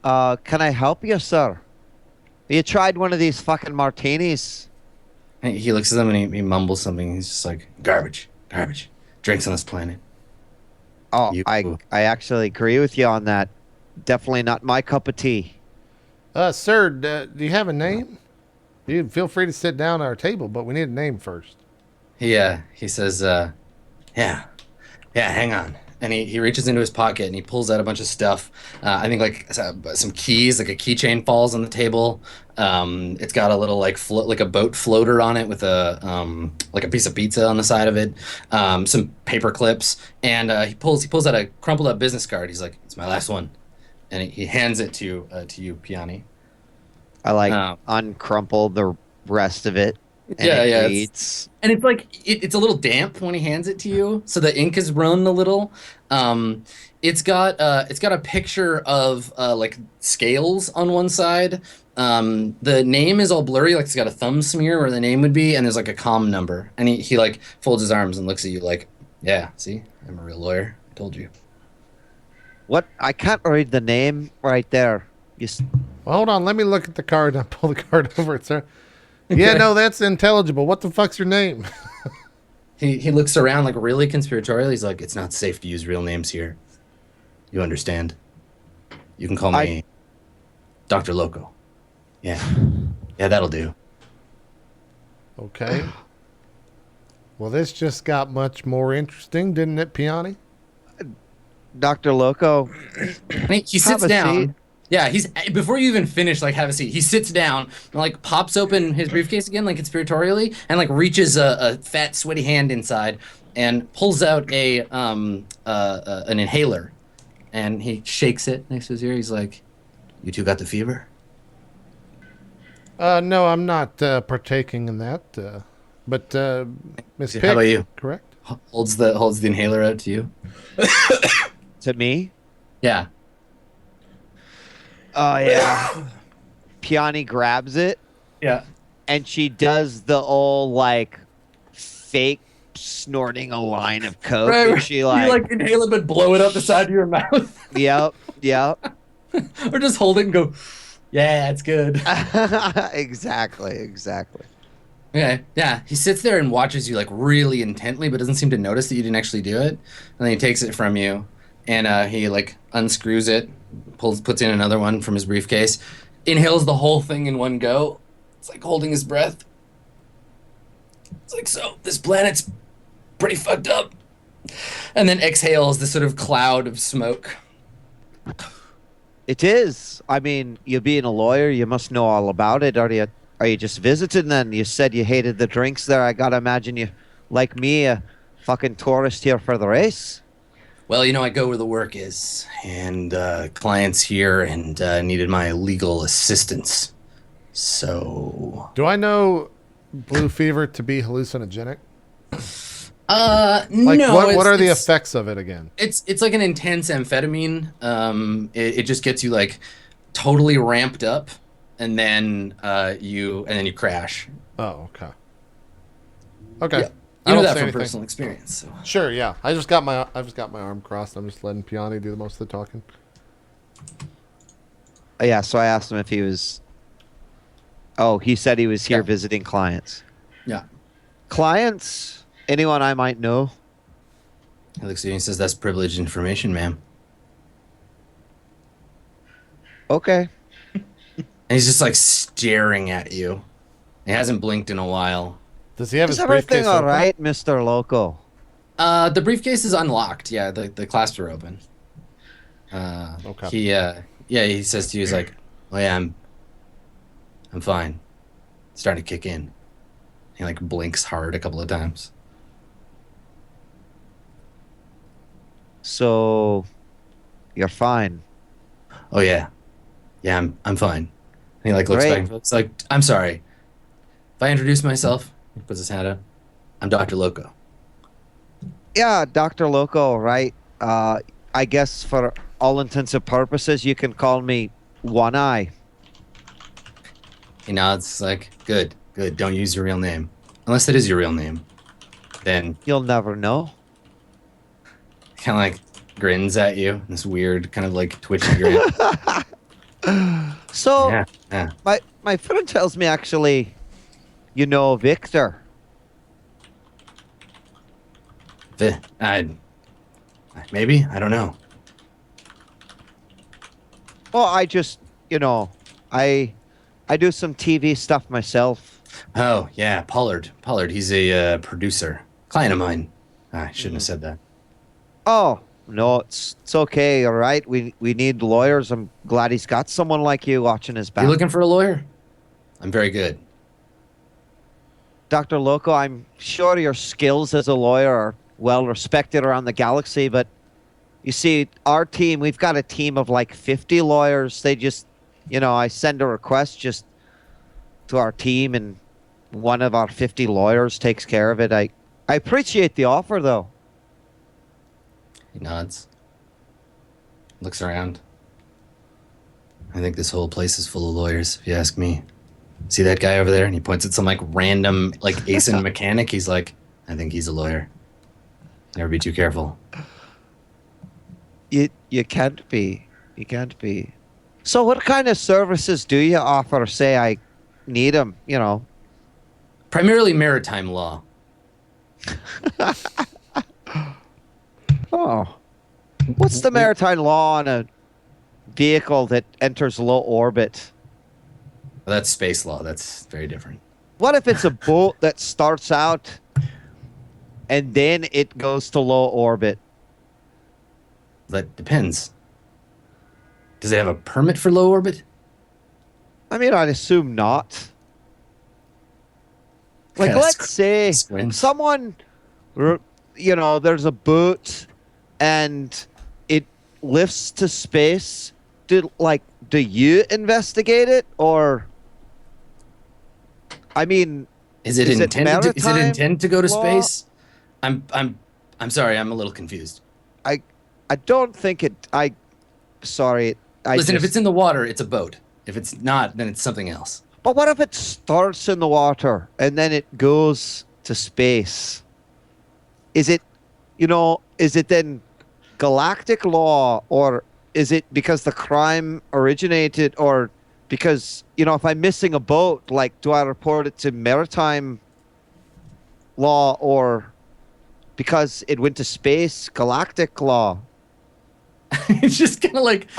Speaker 2: sweat.
Speaker 4: Can I help you, sir? You tried one of these fucking martinis?
Speaker 2: He looks at them and he mumbles something. He's just like, garbage, garbage. Drinks on this planet.
Speaker 4: Oh,
Speaker 2: You-
Speaker 4: I actually agree with you on that. Definitely not my cup of tea.
Speaker 1: Sir, do you have a name? You feel free to sit down at our table, but we need a name first.
Speaker 2: He says, yeah, hang on. And he reaches into his pocket and he pulls out a bunch of stuff. I think like some keys, like a keychain falls on the table. It's got a little like like a boat floater on it with a like a piece of pizza on the side of it. Some paper clips, and he pulls out a crumpled up business card. He's like, "It's my last one," and he hands it to you, Piani.
Speaker 4: I like
Speaker 2: Oh.
Speaker 4: uncrumple the rest of it. And
Speaker 2: Yeah,
Speaker 4: it
Speaker 2: yeah,
Speaker 4: reads,
Speaker 2: And it's like it's a little damp when he hands it to you, so the ink has run a little. It's got a picture of like scales on one side. The name is all blurry, like it's got a thumb smear where the name would be, and there's like a comm number. And he like folds his arms and looks at you like, yeah, see, I'm a real lawyer. I told you.
Speaker 4: what? I can't read the name right there.
Speaker 1: Well, hold on. Let me look at the card. I'll pull the card over it, sir. Yeah, no, that's intelligible. What the fuck's your name?
Speaker 2: He looks around like really conspiratorial. He's like, it's not safe to use real names here. You understand? You can call me Dr. Loco. Yeah. Yeah, that'll do.
Speaker 1: Okay. Well, this just got much more interesting, didn't it, Piani?
Speaker 4: Dr. Loco,
Speaker 2: And he
Speaker 4: Have
Speaker 2: sits
Speaker 4: a
Speaker 2: down.
Speaker 4: seat.
Speaker 2: Yeah, he's before you even finish, like have a seat. He sits down and like pops open his briefcase again, like conspiratorially, and like reaches a fat, sweaty hand inside and pulls out an inhaler, and he shakes it next to his ear. He's like, "You two got the fever?"
Speaker 1: No, I'm not partaking in that. But Miss Pick,
Speaker 2: How about you?
Speaker 1: correct?
Speaker 2: Holds the inhaler out to you.
Speaker 4: to me?
Speaker 2: Yeah.
Speaker 4: Oh, yeah. Piani grabs it,
Speaker 2: Yeah.
Speaker 4: and she does the old, like, fake snorting a line of coke.
Speaker 2: Right.
Speaker 4: And she,
Speaker 2: you
Speaker 4: like,
Speaker 2: like inhale it but blow it up the side of your mouth,
Speaker 4: yep.
Speaker 2: or just hold it and go, "Yeah, it's good."
Speaker 4: Exactly.
Speaker 2: Okay, yeah. He sits there and watches you like really intently, but doesn't seem to notice that you didn't actually do it. And then he takes it from you, and he like unscrews it, puts in another one from his briefcase, inhales the whole thing in one go. It's like holding his breath. It's like, so this planet's pretty fucked up. And then exhales this sort of cloud of smoke.
Speaker 4: It is. I mean, you being a lawyer, you must know all about it. Are you just visiting then? You said you hated the drinks there. I gotta imagine you, like me, a fucking tourist here for the race.
Speaker 2: Well, I go where the work is, and clients here and needed my legal assistance. So,
Speaker 1: Do I know blue fever to be hallucinogenic?
Speaker 2: no.
Speaker 1: What are the
Speaker 2: it's-
Speaker 1: effects of it again?
Speaker 2: It's like an intense amphetamine. It just gets you like totally ramped up, and then you crash.
Speaker 1: Oh, okay. Okay.
Speaker 2: Yeah.
Speaker 1: I
Speaker 2: You know
Speaker 1: don't
Speaker 2: that
Speaker 1: say
Speaker 2: from
Speaker 1: anything.
Speaker 2: personal experience. So.
Speaker 1: Sure, yeah. I've just got my arm crossed. I'm just letting Piani do the most of the talking.
Speaker 4: Yeah, so I asked him if he was. Oh, he said he was here
Speaker 2: Yeah.
Speaker 4: visiting clients.
Speaker 2: Yeah.
Speaker 4: Clients? Anyone I might know?
Speaker 2: He looks at you and says, "That's privileged information, ma'am."
Speaker 4: Okay.
Speaker 2: And he's just like staring at you. He hasn't blinked in a while.
Speaker 1: Does he have
Speaker 4: Is
Speaker 1: his
Speaker 4: everything
Speaker 1: briefcase
Speaker 4: all
Speaker 1: open?
Speaker 4: right, Mr. Loco?
Speaker 2: The briefcase is unlocked. Yeah, the clasps are open.
Speaker 1: Okay.
Speaker 2: He says to you, he's like, "Oh yeah, I'm fine." It's starting to kick in. He like blinks hard a couple of times.
Speaker 4: So, you're fine.
Speaker 2: Oh yeah, I'm fine. And he like looks
Speaker 4: Great.
Speaker 2: back and forth. It's like, "I'm sorry. If I introduce myself," he puts his hand up. "I'm Dr. Loco."
Speaker 4: Yeah, Dr. Loco, right? I guess for all intents and purposes, you can call me One Eye.
Speaker 2: He nods. Like, good. Don't use your real name, unless it is your real name. Then
Speaker 4: You'll never know.
Speaker 2: kind of like grins at you. This weird kind of like twitchy grin.
Speaker 4: So,
Speaker 2: Yeah.
Speaker 4: my friend tells me actually, you know Victor.
Speaker 2: Maybe I don't know.
Speaker 4: Well, I just, I do some TV stuff myself.
Speaker 2: Oh yeah, Pollard. He's a producer, client of mine. I shouldn't have said that.
Speaker 4: Oh, no, it's okay, all right. We need lawyers. I'm glad he's got someone like you watching his back.
Speaker 2: You looking for a lawyer? I'm very good.
Speaker 4: Dr. Loco, I'm sure your skills as a lawyer are well respected around the galaxy, but you see, our team, we've got a team of like 50 lawyers. They just, I send a request just to our team, and one of our 50 lawyers takes care of it. I appreciate the offer, though.
Speaker 2: He nods. Looks around. I think this whole place is full of lawyers, if you ask me. See that guy over there? And he points at some like random like ASIN mechanic. He's like, I think he's a lawyer. Never be too careful.
Speaker 4: You can't be. You can't be. So what kind of services do you offer? Say I need them,
Speaker 2: Primarily maritime law.
Speaker 4: Oh. What's the maritime law on a vehicle that enters low orbit?
Speaker 2: Well, that's space law. That's very different.
Speaker 4: What if it's a boat that starts out and then it goes to low orbit?
Speaker 2: That depends. Does it have a permit for low orbit?
Speaker 4: I mean, I'd assume not. Like,
Speaker 2: Kinda
Speaker 4: let's say
Speaker 2: squint.
Speaker 4: someone, there's a boat and it lifts to space. Do you investigate it, or? I mean,
Speaker 2: Is it intended to go to
Speaker 4: law?
Speaker 2: space? I'm sorry. I'm a little confused.
Speaker 4: I don't think it. Sorry.
Speaker 2: Listen, if it's in the water, it's a boat. If it's not, then it's something else.
Speaker 4: But what if it starts in the water and then it goes to space? Is it then galactic law, or is it because the crime originated, or because, if I'm missing a boat, like, do I report it to maritime law, or because it went to space, galactic law?
Speaker 2: It's just kind of like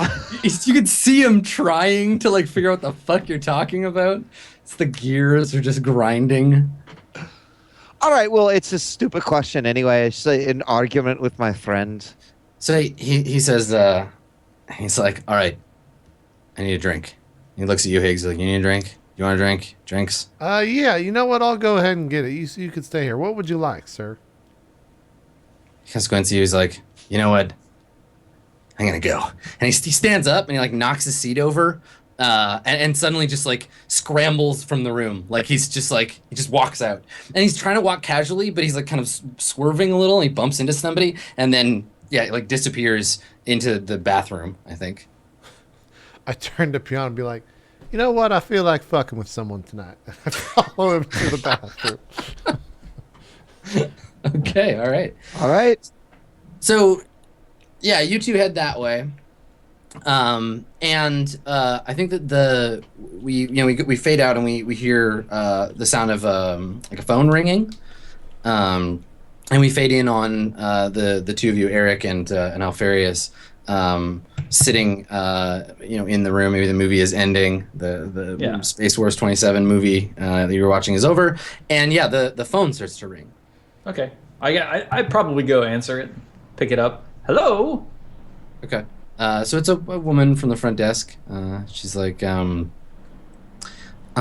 Speaker 2: you could see him trying to like figure out what the fuck you're talking about. It's the gears are just grinding.
Speaker 4: All right, well, it's a stupid question anyway. It's an argument with my friend.
Speaker 2: So he says, he's like, all right, I need a drink. He looks at you, Higgs. Like, you need a drink? You want a drink? Drinks?
Speaker 1: Yeah, you know what? I'll go ahead and get it. You could stay here. What would you like, sir?
Speaker 2: He kind of squints at you. He's like, you know what? I'm gonna go. And he stands up and he like knocks his seat over, and suddenly just like scrambles from the room. Like he just walks out. And he's trying to walk casually, but he's like kind of swerving a little. And he bumps into somebody, and then like disappears into the bathroom, I think.
Speaker 1: I turn to Pion and be like, you know what? I feel like fucking with someone tonight. I follow him to the bathroom.
Speaker 2: Okay, all right.
Speaker 4: All right.
Speaker 2: So, yeah, you two head that way, and I think that we fade out and we hear the sound of like a phone ringing, and we fade in on the two of you, Eric and Alfarius, sitting, in the room. Maybe the movie is ending. The Space Wars 27 movie that you were watching is over, and the phone starts to ring.
Speaker 5: Okay. I'd probably go answer it, pick it up. Hello?
Speaker 2: Okay. So it's a woman from the front desk. She's like, I'm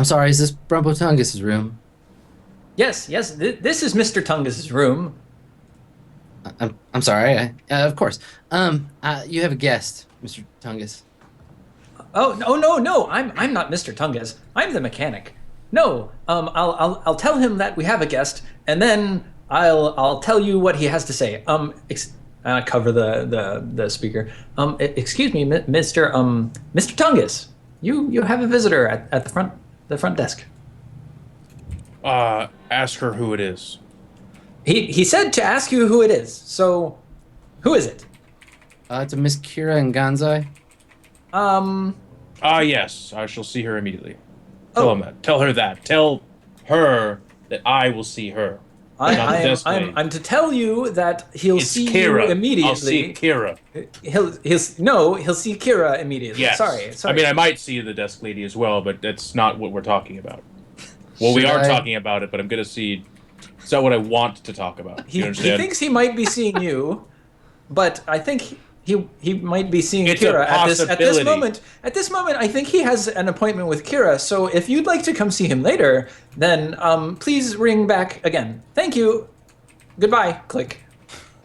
Speaker 2: sorry, is this Brumpo Tungus' room?
Speaker 5: Yes. This is Mr. Tungus' room.
Speaker 2: I'm sorry. Of course. You have a guest, Mr. Tungus.
Speaker 5: Oh no! I'm not Mr. Tungus. I'm the mechanic. No. I'll tell him that we have a guest, and then I'll tell you what he has to say. Cover the speaker. Excuse me, Mr. Tungus. You have a visitor at the front desk.
Speaker 6: Ask her who it is.
Speaker 5: He said to ask you who it is. So, who is it?
Speaker 2: It's a Miss Kira Nganzai.
Speaker 6: Yes, I shall see her immediately. Tell him that. Tell her that. Tell her that I will see her.
Speaker 5: I'm to tell you that he'll see
Speaker 6: Kira.
Speaker 5: you immediately.
Speaker 6: I'll see Kira.
Speaker 5: He'll see Kira immediately.
Speaker 6: Yes.
Speaker 5: Sorry.
Speaker 6: I mean, I might see the desk lady as well, but that's not what we're talking about. Well, we
Speaker 2: Should
Speaker 6: are
Speaker 2: I-
Speaker 6: talking about it, but I'm going to see... It's not what I want to talk about.
Speaker 5: He
Speaker 6: You understand?
Speaker 5: thinks he might be seeing you, but I think he might be seeing
Speaker 6: It's a
Speaker 5: Kira at this
Speaker 6: possibility.
Speaker 5: moment. At this moment, I think he has an appointment with Kira. So if you'd like to come see him later, then please ring back again. Thank you. Goodbye. Click.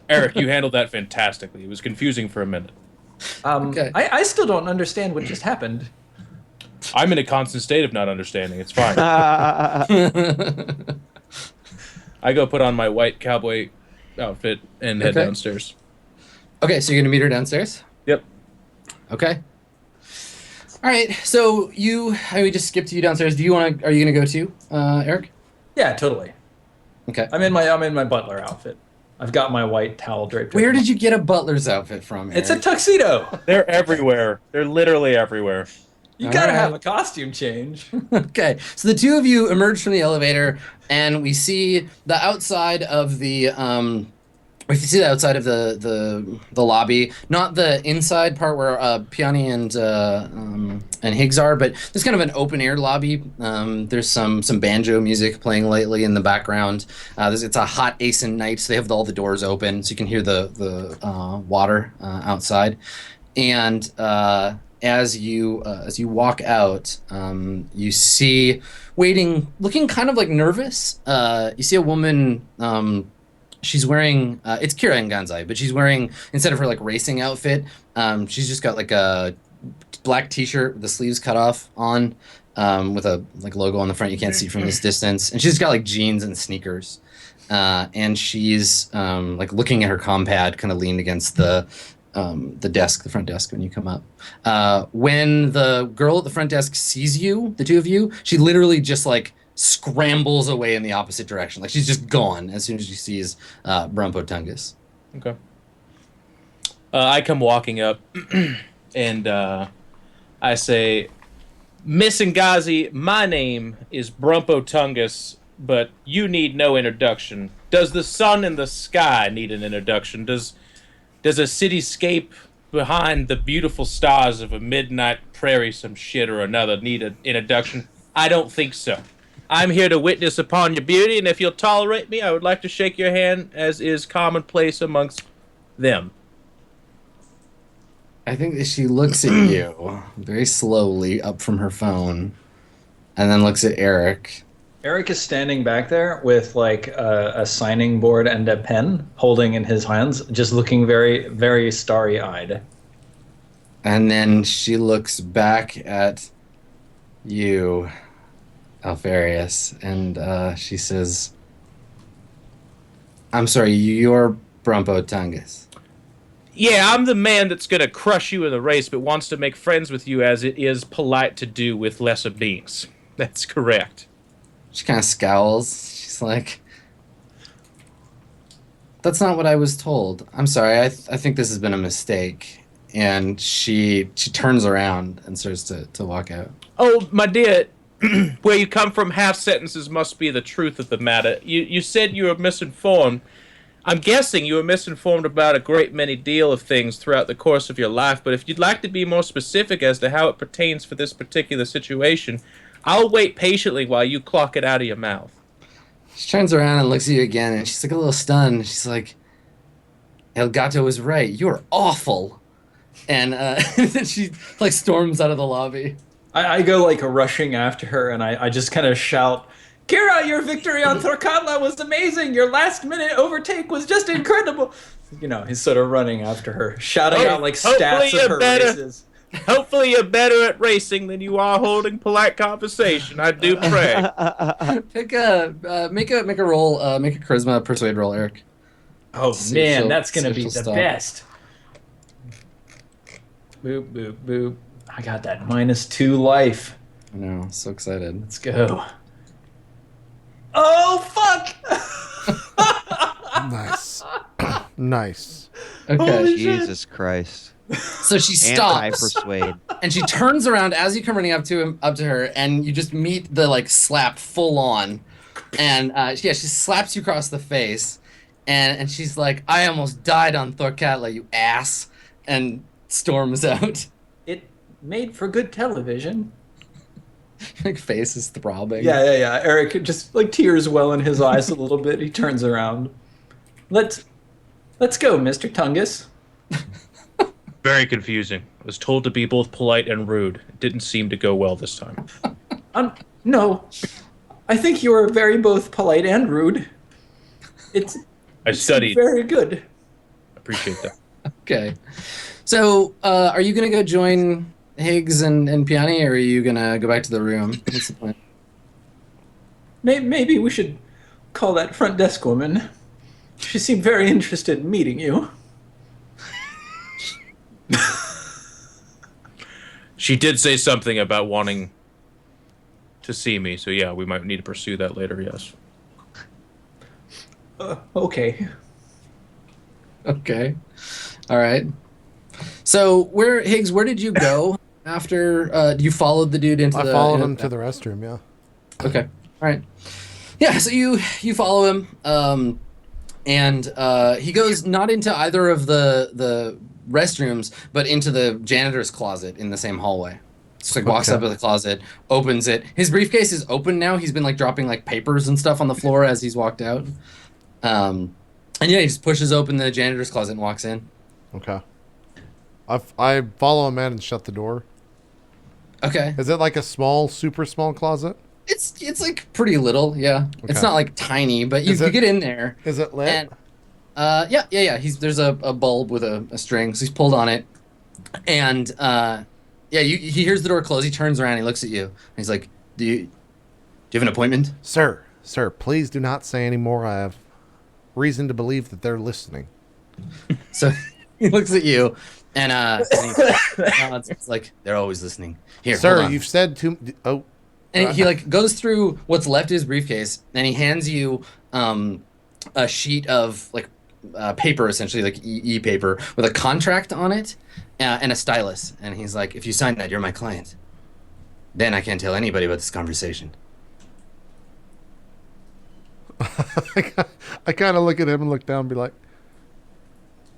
Speaker 6: Eric, you handled that fantastically. It was confusing for a minute.
Speaker 2: Okay.
Speaker 5: I still don't understand what just happened.
Speaker 6: I'm in a constant state of not understanding. It's fine. I go put on my white cowboy outfit and head
Speaker 2: Okay.
Speaker 6: downstairs.
Speaker 2: Okay, so you're gonna meet her downstairs?
Speaker 6: Yep.
Speaker 2: Okay. All right. So we just skipped you downstairs. Are you gonna go too, Eric?
Speaker 5: Yeah, totally.
Speaker 2: Okay.
Speaker 5: I'm in my butler outfit. I've got my white towel draped.
Speaker 2: Where
Speaker 5: over my-
Speaker 2: did you get a butler's outfit from, Eric?
Speaker 5: It's a tuxedo.
Speaker 6: They're everywhere. They're literally everywhere.
Speaker 5: You gotta
Speaker 2: Alright.
Speaker 5: have a costume change.
Speaker 2: Okay, so the two of you emerge from the elevator, and we see the outside of the the lobby, not the inside part where Piani and Higgs are, but there's kind of an open air lobby. There's some banjo music playing lightly in the background. It's a hot ASIN night, so they have all the doors open, so you can hear the water outside, and as you walk out, you see waiting, looking kind of like nervous. You see a woman. She's wearing it's Kira Nganzai, but she's wearing, instead of her like racing outfit, she's just got like a black T-shirt with the sleeves cut off on, with a like logo on the front you can't see from this distance, and she's got like jeans and sneakers, and she's like looking at her compad, kind of leaned against the desk, the front desk when you come up. When the girl at the front desk sees you, the two of you, she literally just like scrambles away in the opposite direction. Like she's just gone as soon as she sees Brumpo Tungus.
Speaker 6: Okay. I come walking up, and I say, Miss Ngazi, my name is Brumpo Tungus, but you need no introduction. Does the sun in the sky need an introduction? Does a cityscape behind the beautiful stars of a midnight prairie, some shit or another, need an introduction? I don't think so. I'm here to witness upon your beauty, and if you'll tolerate me, I would like to shake your hand, as is commonplace amongst them.
Speaker 2: I think that she looks at you very slowly up from her phone, and then looks at Eric.
Speaker 5: Eric is standing back there with like a signing board and a pen, holding in his hands, just looking very, very starry-eyed.
Speaker 2: And then she looks back at you, Alfarius, and she says, I'm sorry, you're Brumpo Tungus.
Speaker 6: Yeah, I'm the man that's gonna crush you in the race, but wants to make friends with you as it is polite to do with lesser beings. That's correct.
Speaker 2: She kind of scowls. She's like, that's not what I was told. I'm sorry, I think this has been a mistake. And she turns around and starts to walk out.
Speaker 6: Oh, my dear, where you come from, half sentences must be the truth of the matter. You said you were misinformed. I'm guessing you were misinformed about a great many deal of things throughout the course of your life, but if you'd like to be more specific as to how it pertains for this particular situation, I'll wait patiently while you clock it out of your mouth.
Speaker 2: She turns around and looks at you again, and she's like a little stunned. She's like, El Gato was right. You're awful. And then she like storms out of the lobby.
Speaker 5: I go like rushing after her, and I just kind of shout, Kira, your victory on Thorkatla was amazing. Your last minute overtake was just incredible. You know, he's sort of running after her, shouting out like stats of her races.
Speaker 6: Hopefully you're better at racing than you are holding polite conversation. I do pray.
Speaker 2: Make a roll, make a charisma persuade roll, Eric.
Speaker 5: Oh man, that's gonna be the
Speaker 2: stop.
Speaker 5: best. Boop boop boop. I got that -2 life.
Speaker 2: I know, so excited.
Speaker 5: Let's go. Oh fuck!
Speaker 1: Nice. Nice.
Speaker 2: Okay.
Speaker 4: Jesus Christ.
Speaker 2: So she stops
Speaker 4: Anti-persuade.
Speaker 2: and she turns around as you come running up to her, and you just meet the like slap full on, and she slaps you across the face, and she's like, "I almost died on Thorkatla, you ass," and storms out.
Speaker 5: It made for good television.
Speaker 2: Like face is throbbing.
Speaker 5: Yeah. Eric just like tears well in his eyes a little bit. He turns around. Let's go, Mr. Tungus.
Speaker 6: Very confusing. I was told to be both polite and rude. It didn't seem to go well this time.
Speaker 5: No, I think you are very both polite and rude.
Speaker 6: I studied.
Speaker 5: Very good.
Speaker 6: Appreciate that.
Speaker 2: Okay. So, are you gonna go join Higgs and Piani, or are you gonna go back to the room? What's the plan?
Speaker 5: Maybe we should call that front desk woman. She seemed very interested in meeting you.
Speaker 6: She did say something about wanting to see me, so yeah, we might need to pursue that later, yes.
Speaker 5: Okay.
Speaker 2: Okay. All right. So, Higgs, where did you go after you followed the dude into
Speaker 1: I
Speaker 2: the...
Speaker 1: followed him to the restroom, yeah.
Speaker 2: Okay. All right. Yeah, so you follow him, and he goes not into either of the restrooms, but into the janitor's closet in the same hallway. Just like walks up to the closet, opens it. His briefcase is open now. He's been like dropping like papers and stuff on the floor as he's walked out. And yeah, he just pushes open the janitor's closet and walks in.
Speaker 1: Okay. I follow him in and shut the door.
Speaker 2: Okay.
Speaker 1: Is it like a small, super small closet?
Speaker 2: It's like pretty little, yeah.
Speaker 1: Okay.
Speaker 2: It's not like tiny, but you get in there.
Speaker 1: Is it lit?
Speaker 2: And yeah. There's a bulb with a string, so he's pulled on it, and he hears the door close. He turns around, he looks at you, and he's like, "Do you have an appointment?"
Speaker 1: Sir, please do not say any more. I have reason to believe that they're listening.
Speaker 2: So he looks at you, and he nods. It's like they're always listening. Here,
Speaker 1: Sir,
Speaker 2: hold on.
Speaker 1: you've said too. Oh.
Speaker 2: And he like goes through what's left of his briefcase, and he hands you a sheet of like paper, essentially like e-paper with a contract on it and a stylus. And he's like, "If you sign that, you're my client. Then I can't tell anybody about this conversation."
Speaker 1: I kind of look at him and look down and be like,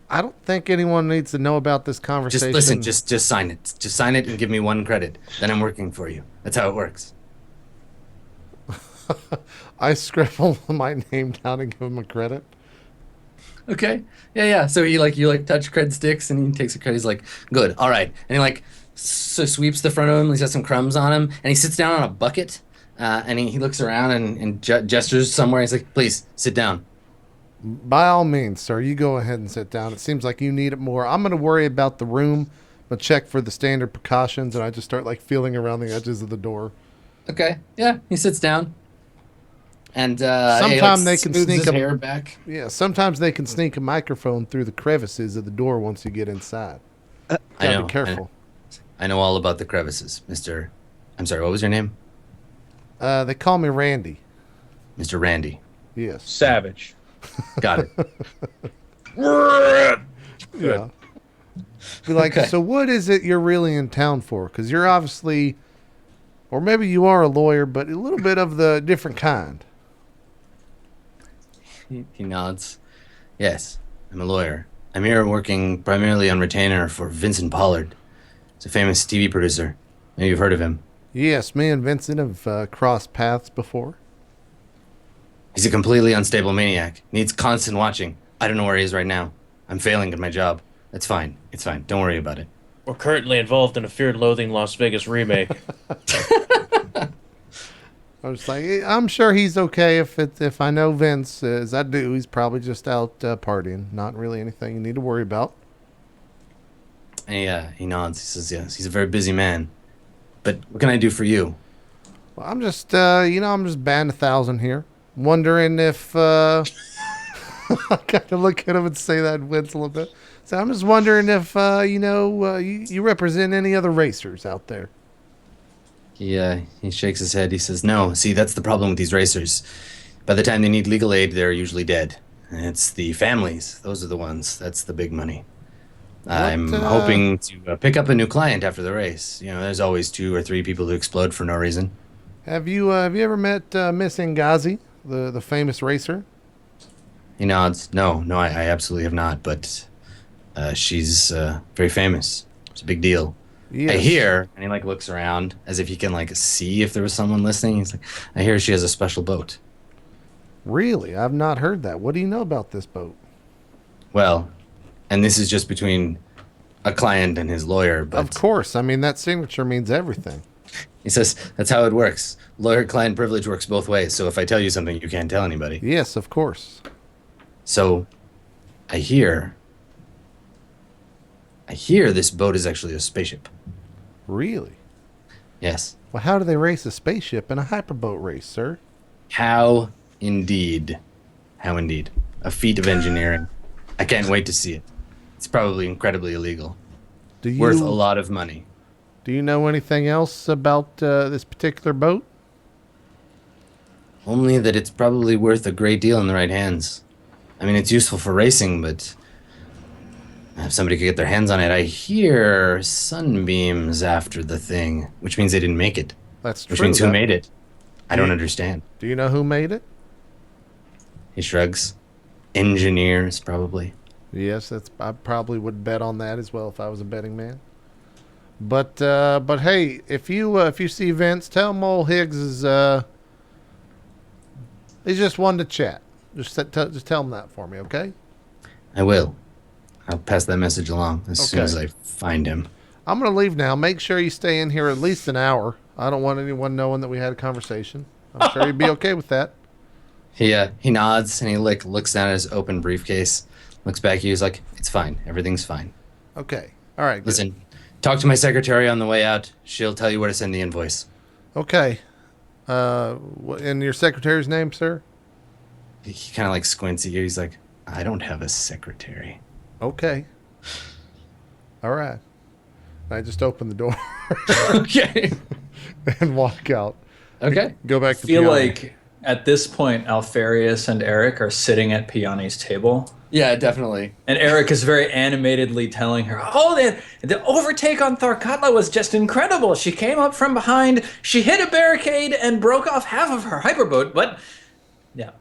Speaker 1: I don't think anyone needs to know about this conversation.
Speaker 2: Just listen, just sign it. Just sign it and give me 1 credit. Then I'm working for you. That's how it works.
Speaker 1: I scribble my name down and give him a credit.
Speaker 2: Okay. Yeah. So you touch cred sticks, and he takes a credit. He's like, "Good. All right." And he like sweeps the front of him. He's got some crumbs on him, and he sits down on a bucket. And he looks around and gestures somewhere. He's like, "Please sit down."
Speaker 1: By all means, sir, you go ahead and sit down. It seems like you need it more. I'm going to worry about the room. I'm going to check for the standard precautions, and I just start like feeling around the edges of the door.
Speaker 2: Okay. Yeah. He sits down. And
Speaker 1: sometimes they can sneak
Speaker 2: his hair back.
Speaker 1: Yeah, sometimes they can sneak a microphone through the crevices of the door once you get inside. Gotta be careful.
Speaker 2: I know all about the crevices, Mr. I'm sorry, what was your name?
Speaker 1: They call me Randy.
Speaker 2: Mr. Randy.
Speaker 1: Yes.
Speaker 6: Savage.
Speaker 2: Got it.
Speaker 1: Yeah. Be like,
Speaker 2: Okay.
Speaker 1: So what is it you're really in town for? Because you're obviously, or maybe you are a lawyer, but a little bit of the different kind.
Speaker 2: He nods. Yes, I'm a lawyer. I'm here working primarily on retainer for Vincent Pollard. He's a famous TV producer. Maybe you've heard of him.
Speaker 1: Yes, me and Vincent have crossed paths before.
Speaker 2: He's a completely unstable maniac. Needs constant watching. I don't know where he is right now. I'm failing at my job. It's fine. It's fine. Don't worry about it.
Speaker 6: We're currently involved in a Fear and Loathing Las Vegas remake.
Speaker 1: I was like, I'm sure he's okay if I know Vince, as I do, he's probably just out partying. Not really anything you need to worry about.
Speaker 2: He nods. He says, yes, he's a very busy man. But what can I do for you?
Speaker 1: Well, I'm just, I'm just batting 1,000 here. Wondering if, I kind of look at him and say that and wince a little bit. So I'm just wondering if, you represent any other racers out there.
Speaker 2: He shakes his head. He says, no, see, that's the problem with these racers. By the time they need legal aid, they're usually dead. And it's the families. Those are the ones. That's the big money. I'm hoping to pick up a new client after the race. You know, there's always 2 or 3 people who explode for no reason.
Speaker 1: Have you ever met Miss Ngazi, the famous racer?
Speaker 2: He nods. No, I absolutely have not. But she's very famous. It's a big deal.
Speaker 1: Yes.
Speaker 2: I hear, and he looks around as if he can see if there was someone listening. He's like, I hear she has a special boat.
Speaker 1: Really? I've not heard that. What do you know about this boat?
Speaker 2: Well, and this is just between a client and his lawyer. But
Speaker 1: Of course. I mean, that signature means everything.
Speaker 2: he says that's how it works. Lawyer-client privilege works both ways. So if I tell you something, you can't tell anybody.
Speaker 1: Yes, of course.
Speaker 2: So I hear this boat is actually a spaceship.
Speaker 1: Really?
Speaker 2: Yes.
Speaker 1: Well, how do they race a spaceship in a hyperboat race, sir?
Speaker 2: How indeed. How indeed. A feat of engineering. I can't wait to see it. It's probably incredibly illegal. Worth a lot of money.
Speaker 1: Do you know anything else about this particular boat?
Speaker 2: Only that it's probably worth a great deal in the right hands. I mean, it's useful for racing, but if somebody could get their hands on it, I hear sunbeams after the thing, which means they didn't make it.
Speaker 1: That's true.
Speaker 2: Which means who made it? I don't understand.
Speaker 1: Do you know who made it?
Speaker 2: He shrugs. Engineers, probably.
Speaker 1: Yes, I probably would bet on that as well if I was a betting man. But hey, if you see Vince, tell him old Higgs is he's just one to chat. Just tell him that for me, okay?
Speaker 2: I will. I'll pass that message along as soon as I find him.
Speaker 1: I'm gonna leave now. Make sure you stay in here at least an hour. I don't want anyone knowing that we had a conversation. I'm sure you'd be okay with that.
Speaker 2: He nods and he looks down at his open briefcase, looks back at you. He's like, "It's fine. Everything's fine."
Speaker 1: Okay. All right. Good.
Speaker 2: Listen, talk to my secretary on the way out. She'll tell you where to send the invoice.
Speaker 1: Okay. And your secretary's name, sir?
Speaker 2: He kind of squints at you. He's like, "I don't have a secretary."
Speaker 1: Okay. All right. I just open the door
Speaker 2: Okay.
Speaker 1: and walk out.
Speaker 2: Okay.
Speaker 1: Go back
Speaker 5: I
Speaker 1: to
Speaker 5: feel
Speaker 1: Piani.
Speaker 5: like at this point, Alfarius and Eric are sitting at Piani's table.
Speaker 2: Yeah, definitely.
Speaker 5: And Eric is very animatedly telling her, oh, the overtake on Tharkatla was just incredible. She came up from behind, she hit a barricade and broke off half of her hyperboat, but yeah.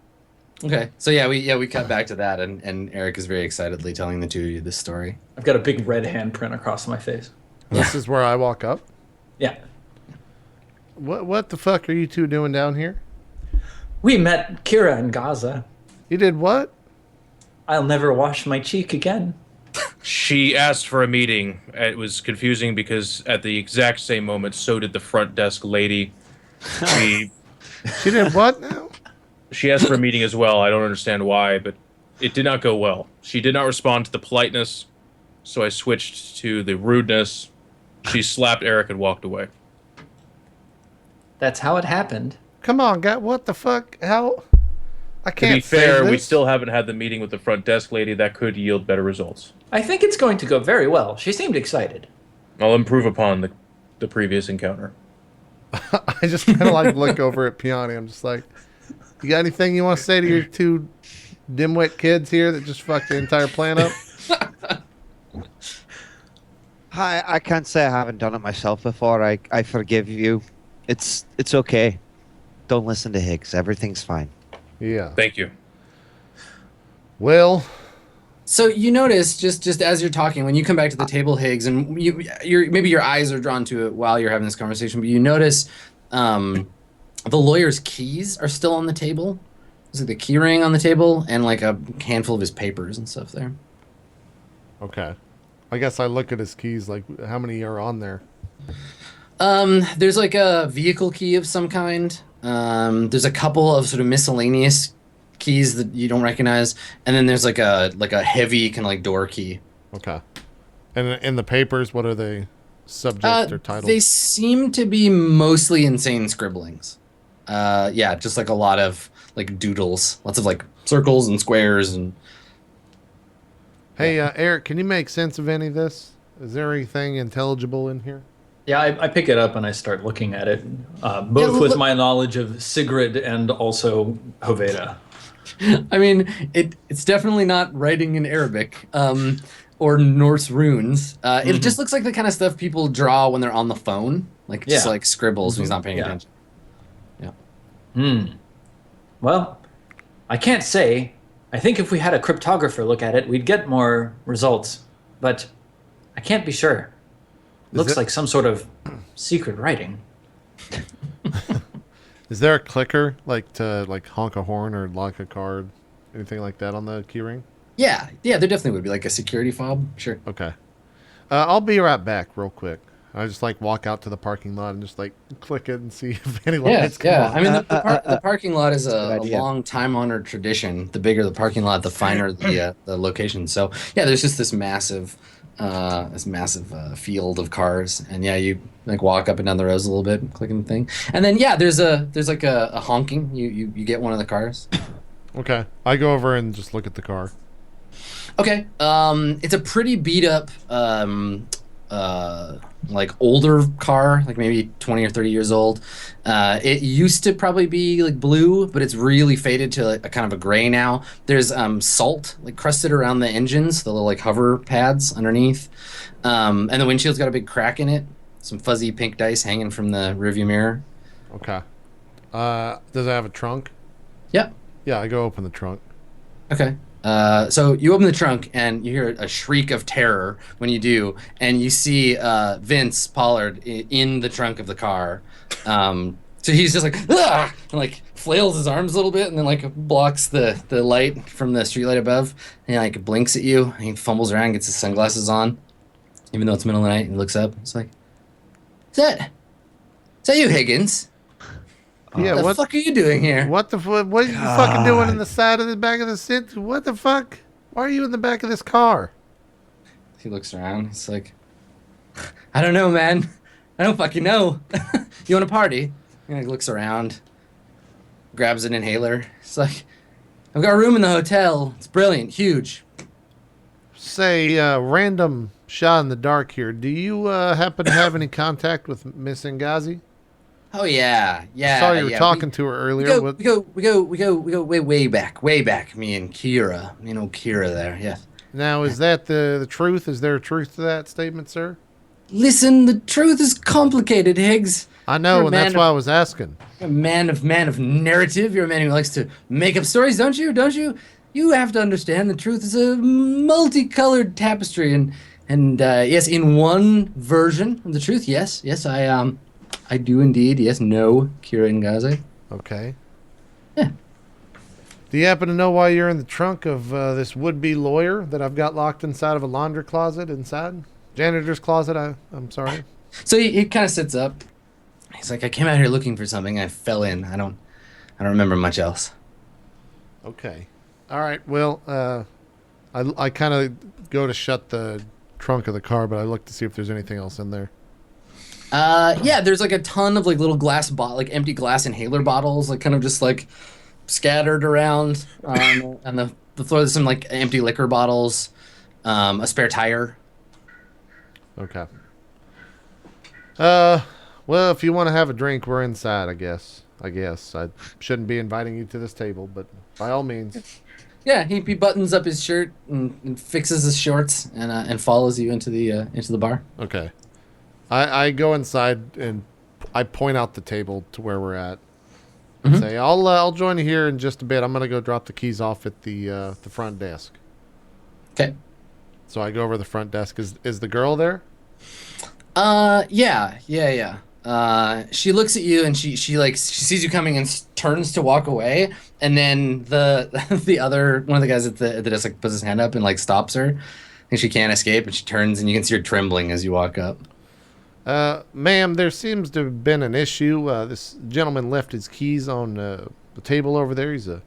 Speaker 2: Okay. So we cut back to that, and Eric is very excitedly telling the two of you this story.
Speaker 5: I've got a big red handprint across my face.
Speaker 1: This is where I walk up.
Speaker 5: Yeah.
Speaker 1: What the fuck are you two doing down here?
Speaker 5: We met Kira in Gaza.
Speaker 1: You did what?
Speaker 5: I'll never wash my cheek again.
Speaker 6: She asked for a meeting. It was confusing because at the exact same moment, so did the front desk lady. She
Speaker 1: did what now?
Speaker 6: She asked for a meeting as well. I don't understand why, but it did not go well. She did not respond to the politeness, so I switched to the rudeness. She slapped Eric and walked away.
Speaker 5: That's how it happened.
Speaker 1: Come on, guy. What the fuck? How? I can't.
Speaker 6: To be fair,
Speaker 1: say
Speaker 6: we
Speaker 1: this.
Speaker 6: still haven't had the meeting with the front desk lady. That could yield better results.
Speaker 5: I think it's going to go very well. She seemed excited.
Speaker 6: I'll improve upon the previous encounter.
Speaker 1: I just kind of look over at Piani. I'm just like, you got anything you want to say to your two dimwit kids here that just fucked the entire plan up?
Speaker 4: Hi, I can't say I haven't done it myself before. I forgive you. It's okay. Don't listen to Higgs. Everything's fine.
Speaker 1: Yeah.
Speaker 6: Thank you.
Speaker 1: Well,
Speaker 2: So you notice just as you're talking, when you come back to the table, Higgs, and maybe your eyes are drawn to it while you're having this conversation, but you notice the lawyer's keys are still on the table. There's like the key ring on the table and like a handful of his papers and stuff there.
Speaker 1: Okay. I guess I look at his keys, like how many are on there?
Speaker 2: There's like a vehicle key of some kind. There's a couple of sort of miscellaneous keys that you don't recognize, and then there's like a heavy kind of like door key.
Speaker 1: Okay. And in the papers, what are they? Subject or title?
Speaker 2: They seem to be mostly insane scribblings. Yeah, just like a lot of like doodles, lots of like circles and squares and.
Speaker 1: Hey, Eric, can you make sense of any of this? Is there anything intelligible in here?
Speaker 5: Yeah, I pick it up and I start looking at it, both with my knowledge of Sigrid and also Hoveda.
Speaker 2: I mean, it's definitely not writing in Arabic or Norse runes. It just looks like the kind of stuff people draw when they're on the phone, like just like scribbles when he's not paying attention. Yeah.
Speaker 5: Well, I can't say. I think if we had a cryptographer look at it, we'd get more results, but I can't be sure. Looks like some sort of secret writing.
Speaker 1: Is there a clicker, like to like honk a horn or lock a card, anything like that on the keyring?
Speaker 2: Yeah, there definitely would be like a security fob. Sure.
Speaker 1: Okay. I'll be right back real quick. I just like walk out to the parking lot and just like click it and see if any lights come on.
Speaker 2: I mean, the parking lot is a
Speaker 4: idea.
Speaker 2: long time-honored tradition. The bigger the parking lot, the finer the location. So yeah, there's just this massive field of cars, and yeah, you like walk up and down the rows a little bit, clicking the thing, and then yeah, there's like a honking. You get one of the cars.
Speaker 1: Okay. I go over and just look at the car.
Speaker 2: Okay. It's a pretty beat up, like older car, like maybe 20 or 30 years old. It used to probably be like blue, but it's really faded to like a kind of a gray now. There's salt like crusted around the engines, the little like hover pads underneath. And the windshield's got a big crack in it. Some fuzzy pink dice hanging from the rearview mirror.
Speaker 1: Okay. Does it have a trunk?
Speaker 2: Yep.
Speaker 1: Yeah, I go open the trunk.
Speaker 2: Okay. So you open the trunk and you hear a shriek of terror when you do, and you see Vince Pollard in the trunk of the car. So he's just like, "Ah!" and like flails his arms a little bit, and then like blocks the light from the streetlight above, and he like blinks at you. And he fumbles around, gets his sunglasses on, even though it's middle of the night. And he looks up. It's like, is that you, Higgins?
Speaker 1: Yeah,
Speaker 2: What the fuck are you doing here?
Speaker 1: What are you fucking doing in the side of the back of the seat? What the fuck? Why are you in the back of this car?
Speaker 2: He looks around. He's like, I don't know, man. I don't fucking know. You want to party? He like looks around, grabs an inhaler. It's like, I've got a room in the hotel. It's brilliant, huge.
Speaker 1: Say, random shot in the dark here. Do you happen to have any contact with Miss Ngazi?
Speaker 2: Oh yeah.
Speaker 1: I saw you were talking to her earlier.
Speaker 2: We go way back. Me and Kira. You know Kira there, yes.
Speaker 1: Now, is that the truth? Is there a truth to that statement, sir?
Speaker 2: Listen, the truth is complicated, Higgs.
Speaker 1: I know,
Speaker 2: You're a
Speaker 1: and that's
Speaker 2: man
Speaker 1: why I was asking.
Speaker 2: You're a man of narrative. You're a man who likes to make up stories, don't you? Don't you? You have to understand the truth is a multicolored tapestry, and yes, in one version of the truth, yes, I do indeed, yes, know Kira Ngazi.
Speaker 1: Okay.
Speaker 2: Yeah.
Speaker 1: Do you happen to know why you're in the trunk of this would-be lawyer that I've got locked inside of a laundry closet inside? Janitor's closet, I'm sorry.
Speaker 2: So he kind of sits up. He's like, I came out here looking for something. I fell in. I don't remember much else.
Speaker 1: Okay. All right. Well, I kind of go to shut the trunk of the car, but I look to see if there's anything else in there.
Speaker 2: Yeah, there's like a ton of like little like empty glass inhaler bottles, like kind of just like scattered around on the floor. There's some like empty liquor bottles, a spare tire.
Speaker 1: Okay. Well, if you want to have a drink, we're inside, I guess. I shouldn't be inviting you to this table, but by all means.
Speaker 2: Yeah, he buttons up his shirt and fixes his shorts and follows you into the bar.
Speaker 1: Okay. I go inside and I point out the table to where we're at.
Speaker 2: Mm-hmm.
Speaker 1: Say, I'll join you here in just a bit. I'm gonna go drop the keys off at the front desk.
Speaker 2: Okay.
Speaker 1: So I go over to the front desk. Is the girl there?
Speaker 2: Yeah. She looks at you and she like she sees you coming and turns to walk away, and then the the other one of the guys at the desk like puts his hand up and like stops her, and she can't escape, and she turns and you can see her trembling as you walk up.
Speaker 1: Ma'am, there seems to have been an issue. This gentleman left his keys on the table over there. He's a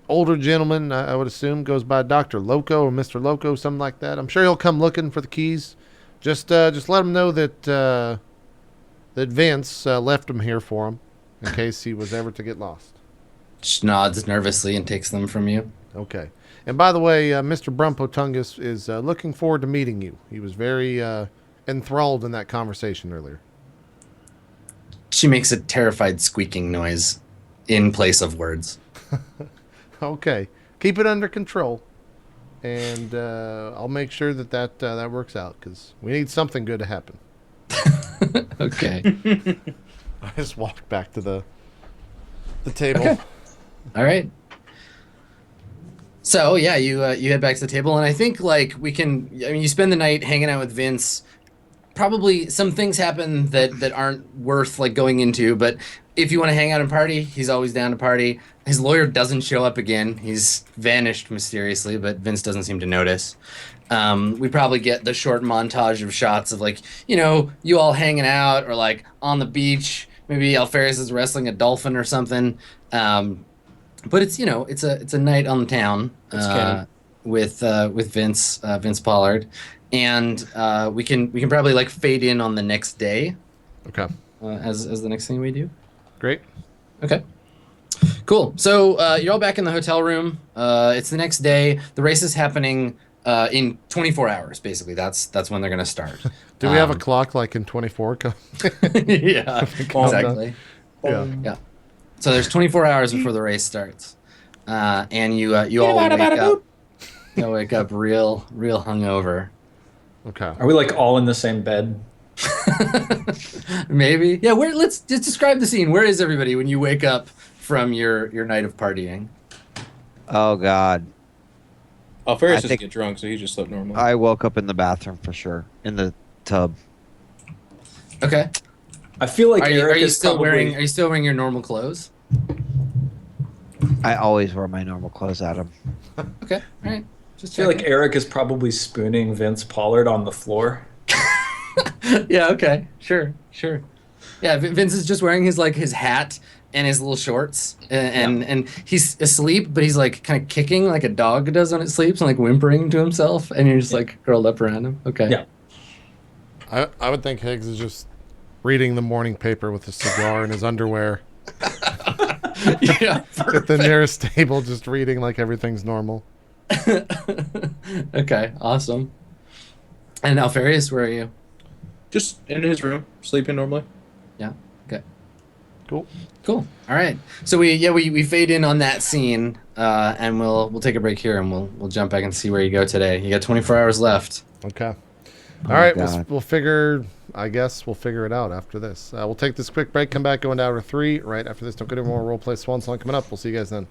Speaker 1: older gentleman, I would assume, goes by Dr. Loco or Mr. Loco, something like that. I'm sure he'll come looking for the keys. Just let him know that that Vince left them here for him in case he was ever to get lost.
Speaker 2: She nods nervously and takes them from you.
Speaker 1: Okay. And by the way, Mr. Brumpotungus is looking forward to meeting you. He was very enthralled in that conversation earlier.
Speaker 2: She makes a terrified squeaking noise in place of words.
Speaker 1: Okay. Keep it under control. And I'll make sure that works out because we need something good to happen.
Speaker 2: Okay.
Speaker 1: I just walked back to the table.
Speaker 2: Okay. All right. So yeah, you head back to the table, and I think like we can. I mean, you spend the night hanging out with Vince. Probably some things happen that aren't worth like going into, but if you want to hang out and party, he's always down to party. His lawyer doesn't show up again. He's vanished mysteriously, but Vince doesn't seem to notice. We probably get the short montage of shots of like, you all hanging out or like on the beach. Maybe Alfarius is wrestling a dolphin or something. But it's it's a night on the town with Vince Pollard, and we can probably like fade in on the next day.
Speaker 1: Okay.
Speaker 2: As the next thing we do.
Speaker 1: Great.
Speaker 2: Okay. Cool. So you're all back in the hotel room. It's the next day. The race is happening in 24 hours. Basically, that's when they're gonna start.
Speaker 1: Do we have a clock like in 24?
Speaker 2: Yeah. Exactly.
Speaker 1: Yeah.
Speaker 2: So there's 24 hours before the race starts, and you all wake up. You wake up real hungover.
Speaker 1: Okay.
Speaker 5: Are we like all in the same bed?
Speaker 2: Maybe. Yeah. Let's just describe the scene. Where is everybody when you wake up from your night of partying?
Speaker 4: Oh God.
Speaker 6: Alfarius
Speaker 4: I
Speaker 6: doesn't
Speaker 4: think-
Speaker 6: get drunk, so he just slept normal.
Speaker 4: I woke up in the bathroom for sure, in the tub.
Speaker 2: Okay.
Speaker 5: I feel like
Speaker 2: Are
Speaker 5: Eric
Speaker 2: you
Speaker 5: is
Speaker 2: still
Speaker 5: probably...
Speaker 2: Are you still wearing your normal clothes?
Speaker 4: I always wear my normal clothes, Adam.
Speaker 2: Okay. All right. Just
Speaker 5: I feel
Speaker 2: checking.
Speaker 5: like Eric is probably spooning Vince Pollard on the floor.
Speaker 2: Yeah. Okay. Sure. Yeah. Vince is just wearing his hat and his little shorts, and he's asleep, but he's like kind of kicking like a dog does when it sleeps and like whimpering to himself, and you're just like curled up around him. Okay.
Speaker 5: Yeah.
Speaker 1: I would think Higgs is just reading the morning paper with a cigar in his underwear
Speaker 2: Yeah.
Speaker 1: at the nearest table, just reading like everything's normal.
Speaker 2: Okay. Awesome. And Alfarius, where are you?
Speaker 6: Just in his room, sleeping normally.
Speaker 2: Yeah. Okay.
Speaker 1: Cool.
Speaker 2: Cool. All right. So we fade in on that scene, and we'll take a break here, and we'll jump back and see where you go today. You got 24 hours left.
Speaker 1: Okay.
Speaker 4: Oh
Speaker 1: All right.
Speaker 4: my
Speaker 1: We'll,
Speaker 4: God.
Speaker 1: we'll figure. I guess we'll figure it out after this. We'll take this quick break. Come back, go into hour 3 right after this. Don't go to more RollPlay Swan Song coming up. We'll see you guys then.